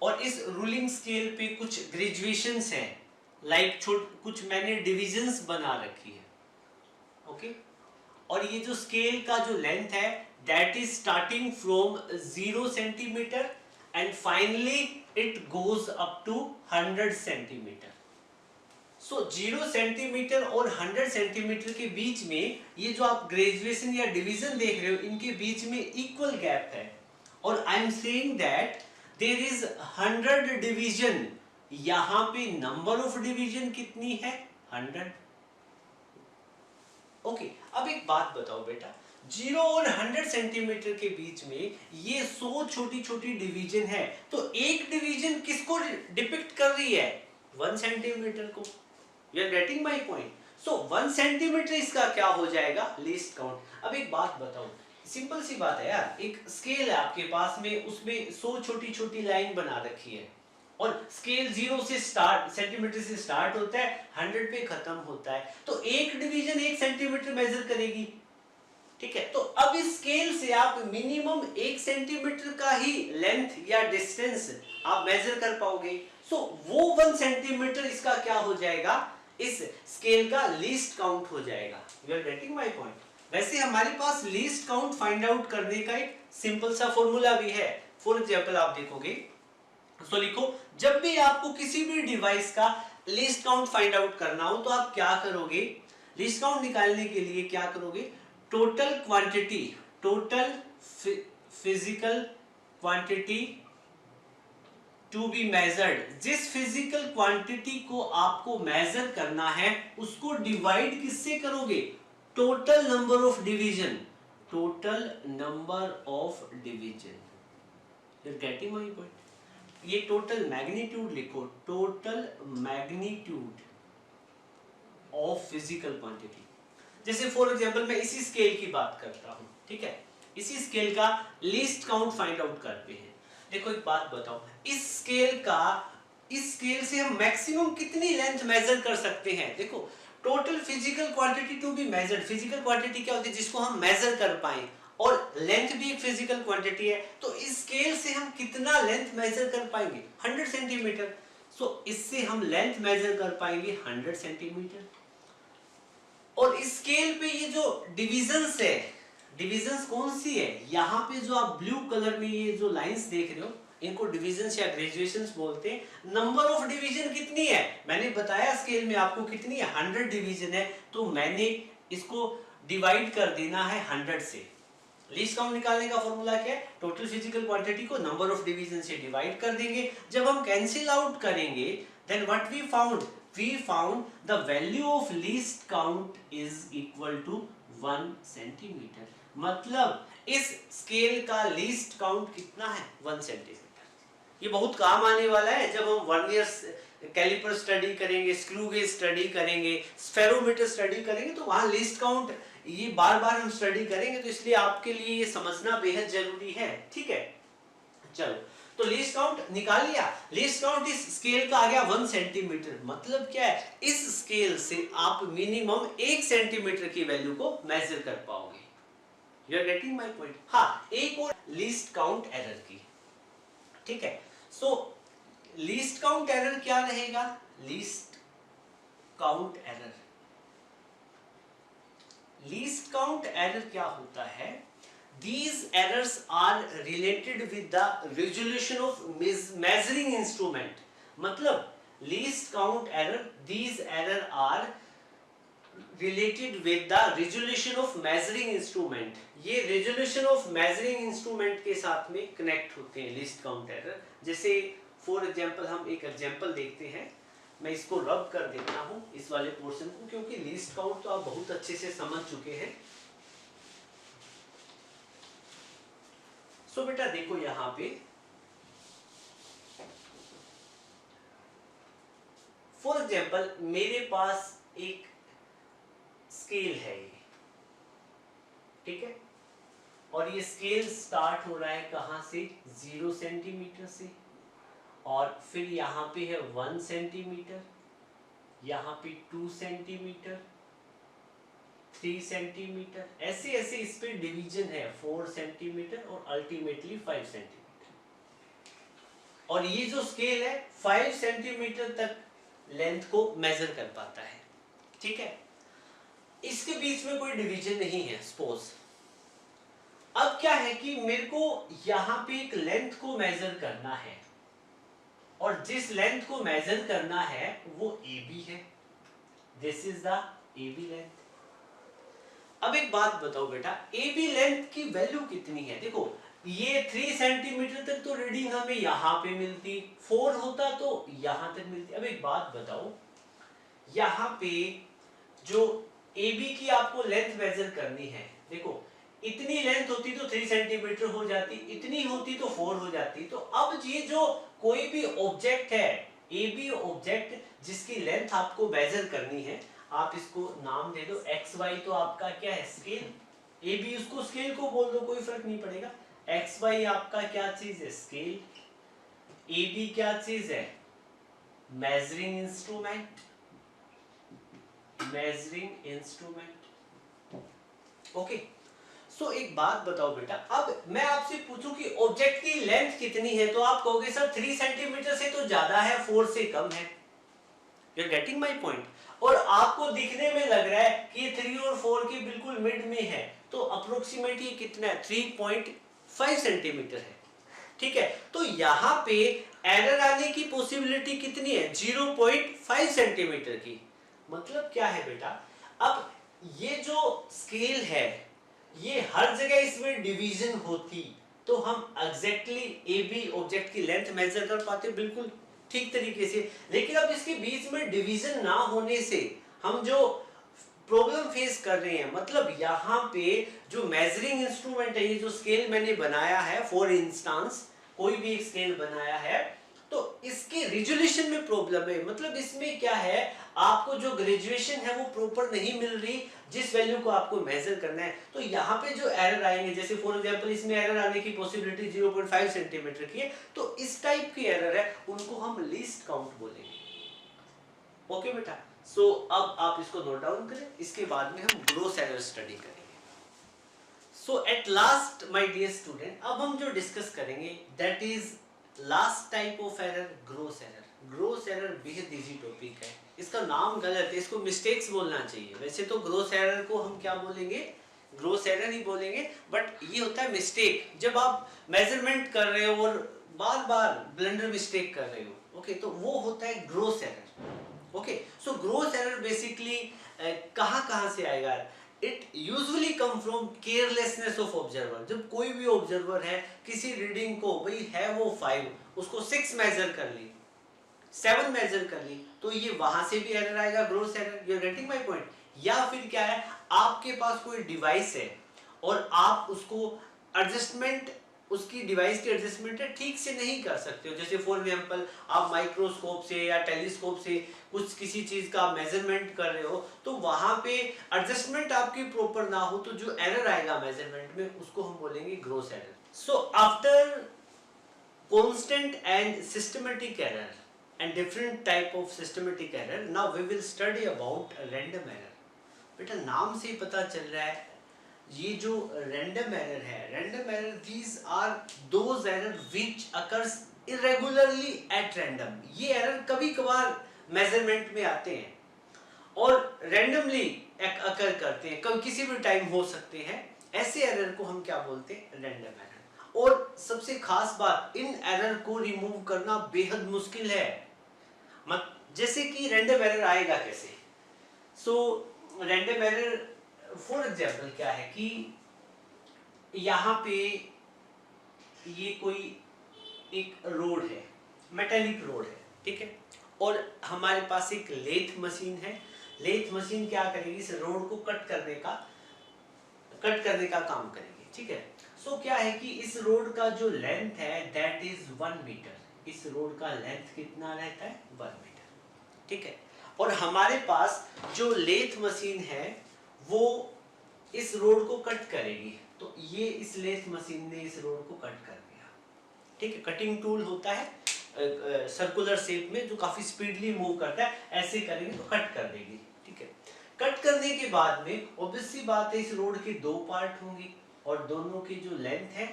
और इस रूलिंग स्केल पे कुछ ग्रेजुएशंस हैं, लाइक कुछ मैंने डिविजन्स बना रखी है, ओके। और ये जो स्केल का जो लेंथ है that is starting from 0 centimetre and finally it goes up to 100 centimetre. So 0 centimetre और 100 सेंटीमीटर के बीच में ये जो आप ग्रेजुएशन या डिवीजन देख रहे हो, इनके बीच में इक्वल गैप है। और I am saying that there is 100 division, यहां पे नंबर ऑफ डिवीजन कितनी है, 100। ओके, अब एक बात बताओ बेटा, 0 और 100 सेंटीमीटर के बीच में ये 100 छोटी छोटी डिवीजन है, तो एक डिवीजन किसको डिपिक्ट कर रही है, 1 सेंटीमीटर को। You are getting my point? So 1 centimetre इसका क्या हो जाएगा, लीस्ट काउंट। अब एक बात बताओ, सिंपल सी बात है यार, एक स्केल है आपके पास में, उसमें 100 छोटी छोटी लाइन बना रखी है, और स्केल 0 से स्टार्ट, सेंटीमीटर से स्टार्ट होता है, 100 पे खत्म होता है, तो एक डिवीजन 1 सेंटीमीटर मेजर करेगी, ठीक है। तो अब इस स्केल से आप मिनिमम 1 सेंटीमीटर का ही लेंथ या डिस्टेंस आप मेजर कर पाओगे। सो वो 1 सेंटीमीटर इसका क्या हो जाएगा, इस स्केल का लीस्ट काउंट हो जाएगा। You are getting my point. वैसे हमारे पास लीस्ट काउंट फाइंड आउट करने का एक सिंपल सा फॉर्मूला भी है। फॉर एग्जांपल आप देखोगे, तो लिखो, जब भी आपको किसी भी डिवाइस का लीस्ट काउंट फाइंड आउट करना हो तो आप क्या करोगे, लीस्ट काउंट निकालने के लिए क्या करोगे, total quantity, total physical quantity to be measured, जिस फिजिकल क्वांटिटी को आपको मेजर करना है उसको डिवाइड किससे करोगे, total number of division, total number of division. You are getting my point. ये टोटल मैग्नीट्यूड लिखो, total magnitude of physical quantity. जैसे फॉर एग्जांपल मैं इसी स्केल की बात करता हूं, ठीक है, इसी स्केल का लीस्ट काउंट फाइंड आउट करते हैं। देखो एक बात बताओ, इस स्केल से हम मैक्सिमम कितनी लेंथ मेजर कर सकते हैं। देखो, total physical quantity to be measured, physical quantity क्या होती है, जिसको हम मेजर कर पाए, और लेंथ भी एक फिजिकल क्वांटिटी है, तो इस स्केल से हम कितना लेंथ मेजर कर पाएंगे, 100 सेंटीमीटर। सो इससे हम लेंथ मेजर कर पाएंगे 100 सेंटीमीटर। और इस स्केल पे ये जो डिविजन्स है, डिविजन्स कौन सी है, यहाँ पे जो आप ब्लू कलर में ये जो लाइंस देख रहे हो, इनको डिविजन्स या ग्रेजुएशंस बोलते हैं। नंबर ऑफ डिवीजन कितनी है, मैंने बताया स्केल में आपको कितनी है, 100 डिवीजन है, तो मैंने इसको डिवाइड कर देना है 100 से। लीस्ट काउंट निकालने का फॉर्मूला क्या है, टोटल फिजिकल क्वांटिटी को नंबर ऑफ डिवीजन से डिवाइड कर देंगे। जब हम कैंसिल आउट करेंगे, then what we found the value of least count is equal to 1 centimetre. मतलब इस स्केल का लीस्ट काउंट कितना है, 1 सेंटीमीटर। ये बहुत काम आने वाला है जब हम वर्नियर कैलिपर स्टडी करेंगे, स्क्रू गेज स्टडी करेंगे, स्फेरोमीटर स्टडी करेंगे, तो वहां लीस्ट काउंट ये बार बार हम स्टडी करेंगे, तो इसलिए आपके लिए ये समझना बेहद जरूरी है, ठीक है। चलो, तो लीस्ट काउंट निकाल लिया, लीस्ट काउंट इस स्केल का आ गया 1 सेंटीमीटर। मतलब क्या है, इस स्केल से आप मिनिमम 1 सेंटीमीटर की वैल्यू को मेजर कर पाओगे। You are getting my point. हाँ, एक और लीस्ट काउंट एरर की, ठीक है। सो लीस्ट काउंट एरर क्या रहेगा, least count error, least count error क्या होता है, these errors are related with the resolution of measuring instrument। मतलब least count error, these error are related with the resolution of measuring instrument. ये रेजोल्यूशन ऑफ मेजरिंग इंस्ट्रूमेंट के साथ में कनेक्ट होते हैं लीस्ट काउंट एरर। जैसे फॉर एग्जांपल हम एक एग्जांपल देखते हैं, मैं इसको रब कर देता हूं इस वाले पोर्शन को, क्योंकि लीस्ट काउंट तो आप बहुत अच्छे से समझ चुके हैं। सो बेटा देखो यहां पे फॉर एग्जांपल मेरे पास एक स्केल है ये, ठीक है, और ये स्केल स्टार्ट हो रहा है कहां से, 0 सेंटीमीटर से, और फिर यहाँ पे है 1 सेंटीमीटर, यहाँ पे 2 सेंटीमीटर, 3 सेंटीमीटर, ऐसे ऐसे इस पे डिवीजन है, 4 सेंटीमीटर और अल्टीमेटली 5 सेंटीमीटर। और ये जो स्केल है 5 सेंटीमीटर तक लेंथ को मेजर कर पाता है, ठीक है। इसके बीच में कोई डिवीजन नहीं है सपोज। अब क्या है कि मेरे को यहां पे एक लेंथ को मेजर करना है, और जिस लेंथ को मेजर करना है वो AB है, this is the AB length. अब एक बात बताओ बेटा, AB लेंथ की वैल्यू कितनी है? देखो ये 3 सेंटीमीटर तक तो रीडिंग हमें यहां पे मिलती, 4 होता तो यहां तक मिलती। अब एक बात बताओ, यहां पे जो AB की आपको लेंथ मेजर करनी है, देखो इतनी लेंथ होती तो 3 सेंटीमीटर हो जाती, इतनी होती तो 4 हो जाती। तो अब ये जो कोई भी ऑब्जेक्ट है, AB ऑब्जेक्ट जिसकी लेंथ आपको मेजर करनी है, आप इसको नाम दे दो XY, तो आपका क्या है, स्केल। AB उसको स्केल को बोल दो, कोई फर्क नहीं पड़ेगा। XY आपका क्या चीज है, स्केल। AB क्या चीज है, measuring instrument, measuring instrument, okay. So एक बात बताओ बेटा, अब मैं आपसे पूछूं कि ऑब्जेक्ट की लेंथ कितनी है, तो आप कहोगे सर 3 सेंटीमीटर से तो ज्यादा है, 4 से कम है। You are getting my point. और आपको दिखने में लग रहा है कि ये 3 और 4 के बिल्कुल मिड में है, तो अप्रोक्सीमेट ये कितना है, 3.5 सेंटीमीटर है, ठीक है। तो यहां पे एरर आने की पॉसिबिलिटी कितनी है, 0.5 सेंटीमीटर की। मतलब क्या है बेटा, अब ये जो स्केल है, ये हर जगह इसमें डिवीजन होती तो हम एग्जैक्टली AB ऑब्जेक्ट की लेंथ मेजर कर पाते बिल्कुल ठीक तरीके से। लेकिन अब इसके बीच में डिवीजन ना होने से हम जो प्रॉब्लम फेस कर रहे हैं, मतलब यहाँ पे जो मेजरिंग इंस्ट्रूमेंट है, ये जो स्केल मैंने बनाया है, फॉर इंस्टांस कोई भी एक स्केल बनाया है, तो इसके रिजोल्यूशन में प्रॉब्लम है। मतलब इसमें क्या है, आपको जो ग्रेजुएशन है वो प्रॉपर नहीं मिल रही, जिस वैल्यू को आपको मेजर करना है। तो यहाँ पे जो एरर आएंगे, जैसे फॉर एग्जांपल इसमें एरर आने की पॉसिबिलिटी 0.5 सेंटीमीटर की है, तो इस टाइप की एरर है, उनको हम लीस्ट काउंट बोलेंगे, ओके बेटा। सो अब आप इसको नोट डाउन करें, इसके बाद में हम ग्रोस एरर स्टडी करेंगे। So at last my dear student, अब हम जो डिस्कस करेंगे that is last type of error, gross error. Gross error बेहद इजी टॉपिक है, इसका नाम गलत है, इसको मिस्टेक्स बोलना चाहिए। वैसे तो ग्रोस एरर को हम क्या बोलेंगे, ग्रोस एरर ही बोलेंगे, बट ये होता है मिस्टेक, जब आप मेजरमेंट कर रहे हो और बार बार ब्लंडर मिस्टेक कर रहे हो, ओके, तो वो होता है ग्रोस एरर, ओके। सो ग्रोस एरर बेसिकली कहाँ से आएगा, it usually come from carelessness of observer. जब कोई भी ऑब्जर्वर है, किसी रीडिंग को, भाई है वो 5, उसको 6 मेजर कर ली, 7 मेजर कर ली, तो ये वहां से भी एरर आएगा, gross error. You are getting my point. या फिर क्या है, आपके पास कोई डिवाइस है और आप उसको एडजस्टमेंट, उसकी डिवाइस की एडजस्टमेंट है ठीक से नहीं कर सकते हो। जैसे फॉर एग्जांपल आप माइक्रोस्कोप से या टेलीस्कोप से कुछ किसी चीज का मेजरमेंट कर रहे हो, तो वहां पे एडजस्टमेंट आपकी प्रॉपर ना हो, तो जो एरर आएगा मेजरमेंट में, उसको हम बोलेंगे gross error. So after constant and systematic error and different type of systematic error, now we will study about random error। बेटा नाम से ही पता चल रहा है, ये जो random error है, random error, these are those error which occurs irregularly at random। ये error कभी कभार measurement में आते हैं और randomly occur करते हैं, कभी किसी भी टाइम हो सकते हैं। ऐसे error को हम क्या बोलते हैं, random error। और सबसे खास बात, इन error को रिमूव करना बेहद मुश्किल है। जैसे कि रैंडम एरर आएगा कैसे? So random error for example क्या है कि यहाँ पे ये कोई एक रोड है, मेटेलिक रोड है, ठीक है, और हमारे पास एक लेथ मशीन है। लेथ मशीन क्या करेगी? इस रोड को कट करने का काम करेगी, ठीक है। सो क्या है कि इस रोड का जो लेंथ है दैट इज 1 मीटर। इस रोड का लेंथ कितना रहता है? 1 मीटर, ठीक है। और हमारे पास जो लेथ मशीन है वो इस रोड को कट करेगी। तो ये इस लेथ मशीन ने इस रोड को कट कर दिया, ठीक है। कटिंग टूल होता है सर्कुलर शेप में जो काफी स्पीडली मूव करता है, ऐसे करेंगे तो कट कर देगी, ठीक है। कट करने के बाद में ऑब्वियस सी बात है इस रोड के दो पार्ट होंगे और दोनों की जो लेंथ है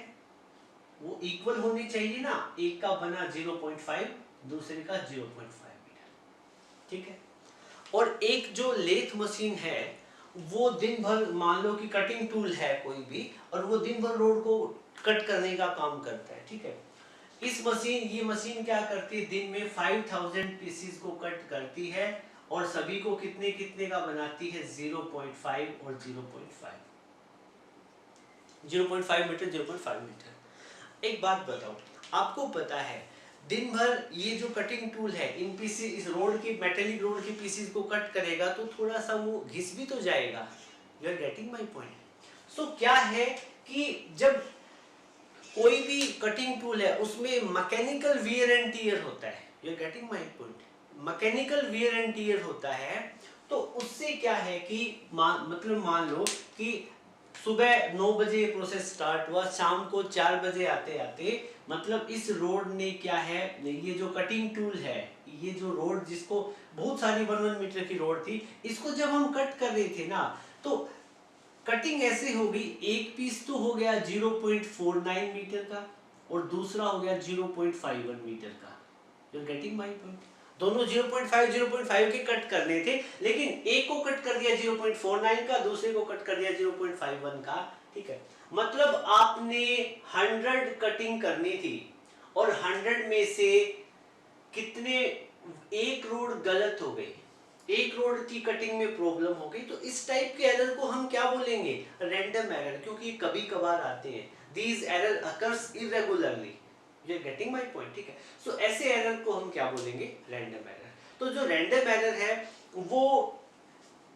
वो इक्वल होनी चाहिए ना। एक का बना 0.5, दूसरे का 0.5 मीटर, ठीक है। और एक जो लेथ मशीन है वो दिन भर, मान लो कि कटिंग टूल है कोई भी, और वो दिन भर रोड को कट करने का काम करता है, ठीक है। ये मशीन क्या करती है? दिन में 5000 पीसेस को कट करती है और सभी को कितने कितने का बनाती है? 0.5 और 0.5, 0.5 मीटर, 0.5 मीटर। एक बात बताओ, आपको पता है दिन भर ये जो कटिंग टूल है इन पीसेस, इस रोड की, मेटेलिक रोड की पीसेस को कट करेगा तो थोड़ा सा वो घिस भी तो जाएगा। You are getting my point. So क्या है कि जब कोई भी कटिंग टूल है उसमें मैकेनिकल वियर एंड टियर होता है। You are getting my point. Mechanical wear and tear होता है तो उससे क्या है कि मान लो कि सुबह 9 बजे प्रोसेस स्टार्ट हुआ, शाम को 4 बजे आते आते, मतलब इस रोड ने क्या है, ये जो कटिंग टूल है, ये जो रोड जिसको बहुत सारी 1 मीटर की रोड थी, इसको जब हम कट कर रहे थे ना, तो कटिंग ऐसे होगी, एक पीस तो हो गया 0.49 मीटर का और दूसरा हो गया 0.51 मीटर का। You are getting my point. दोनों 0.5 के कट करने थे, लेकिन एक को कट कर दिया 0.49 का, दूसरे को कट कर दिया 0.51 का, ठीक है। मतलब आपने 100 कटिंग करनी थी और 100 में से कितने, एक रोड गलत हो गई, एक रोड की कटिंग में प्रॉब्लम हो गई, तो इस टाइप के एरर को हम क्या बोलेंगे? रैंडम एरर, क्योंकि कभी कभार आते हैं। These error occurs irregularly. You are getting my point, ठीक है। सो ऐसे एरर को हम क्या बोलेंगे? Random error. तो जो रैंडम एरर है वो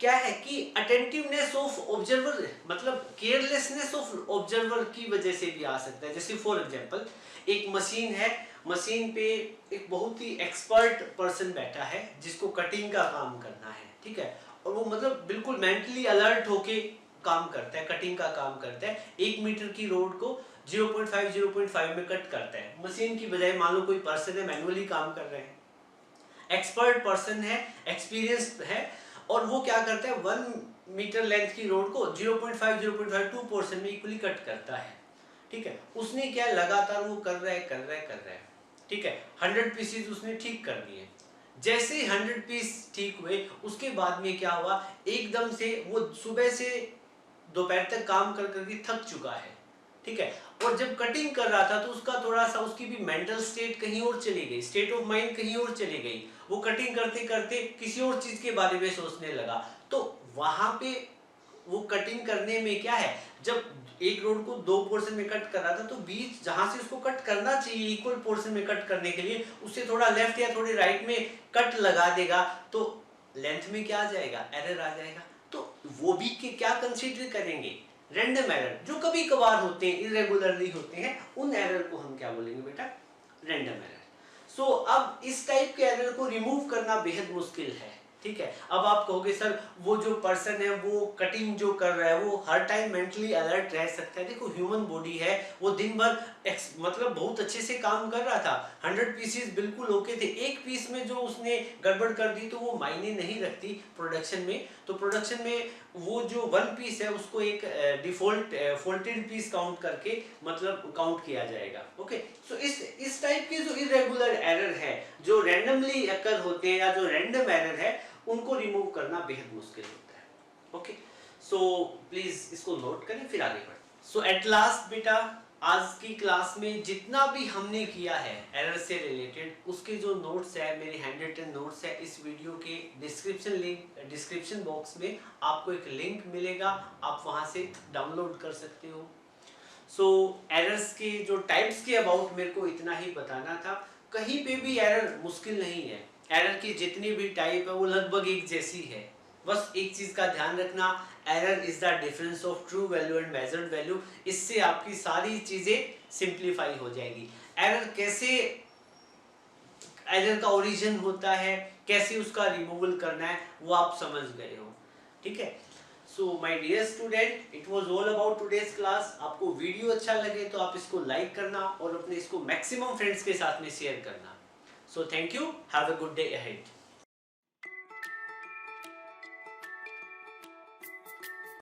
क्या है कि अटेंटिवनेस ऑफ ऑब्जर्वर, मतलब केयरलेसनेस ऑफ ऑब्जर्वर की वजह से भी आ सकता है। जैसे फॉर एग्जांपल एक मशीन है, मशीन पे एक बहुत ही एक्सपर्ट पर्सन बैठा है जिसको कटिंग का काम करना है, ठीक है, और वो मतलब बिल्कुल मेंटली अलर्ट होके काम करता है, कटिंग का काम करता है। 1 मीटर की रोड को 0.5 में कट करता है। मशीन की बजाय मान लो कोई पर्सन है मैनुअली काम कर रहे हैं, एक्सपर्ट पर्सन है, एक्सपीरियंस्ड है, और वो क्या करता है 1 मीटर लेंथ की रोड को 0.5 टू पोर्शन में इक्वली कट करता है, ठीक है। उसने क्या लगातार वो कर रहा है, ठीक है। 100 पीसेस उसने ठीक कर दिए। जैसे ही 100 पीस ठीक हुए उसके बाद में क्या हुआ, एकदम से वो सुबह से दोपहर तक काम कर करके थक चुका है, ठीक है। और जब कटिंग कर रहा था तो उसका थोड़ा सा, उसकी भी मेंटल स्टेट कहीं और चली गई, स्टेट ऑफ माइंड कहीं और चली गई। वो कटिंग करते करते किसी और चीज के बारे में सोचने लगा। तो वहां पे वो कटिंग करने में क्या है, जब एक रोड को 2 पोर्शन में कट कर रहा था तो बीच जहां से उसको कट करना चाहिए इक्वल पोर्शन में कट करने के लिए, उससे थोड़ा लेफ्ट या थोड़ी राइट में कट लगा देगा तो लेंथ में क्या आ जाएगा? एरर आ जाएगा। तो वो भी क्या कंसीडर करेंगे? रैंडम एरर, जो कभी कभार होते हैं, इरेगुलरली होते हैं, उन एरर को हम क्या बोलेंगे बेटा? Random error. सो अब इस टाइप के एरर को रिमूव करना बेहद मुश्किल है, ठीक है। अब आप कहोगे सर वो जो पर्सन है वो कटिंग जो कर रहा है वो हर टाइम मेंटली अलर्ट रह सकता है। देखो ह्यूमन बॉडी है, वो दिन भर मतलब बहुत अच्छे से काम कर रहा था, 100 पीसेस बिल्कुल ओके थे, एक पीस में जो उसने गड़बड़ कर दी तो वो मायने नहीं रखती प्रोडक्शन में। तो प्रोडक्शन में वो जो 1 पीस है उसको एक डिफॉल्ट फोल्टेड पीस काउंट करके मतलब काउंट किया जाएगा, ओके। सो इस टाइप के जो इरेगुलर एरर है, जो रैंडमली अकर होते हैं या जो रैंडम एरर है, उनको रिमूव करना बेहद मुश्किल होता है, ओके। सो प्लीज इसको नोट करें फिर आगे बढ़ें। सो एट लास्ट बेटा आज की क्लास में जितना भी हमने किया है एरर से रिलेटेड, उसके जो नोट्स है, मेरे हैंड रिटन नोट्स है, इस वीडियो के डिस्क्रिप्शन बॉक्स में आपको एक लिंक मिलेगा, आप वहां से डाउनलोड कर सकते हो। सो एरर्स के जो टाइप्स के अबाउट मेरे को इतना ही बताना था। कहीं पे भी एरर मुश्किल नहीं है, एरर की जितनी भी टाइप है वो लगभग एक जैसी है। बस एक चीज का ध्यान रखना, error is the difference of true value and measured value. इससे आपकी सारी चीजें सिंप्लीफाई हो जाएगी। एरर कैसे, एरर का ओरिजिन होता है, कैसे उसका रिमूवल करना है, वो आप समझ गए हो। ठीक है। So my dear student, it was all about today's class. आपको वीडियो अच्छा लगे तो आप इसको लाइक करना और अपने इसको मैक्सिमम फ्रेंड्स के साथ में शेयर करना। So thank you, have a good day ahead.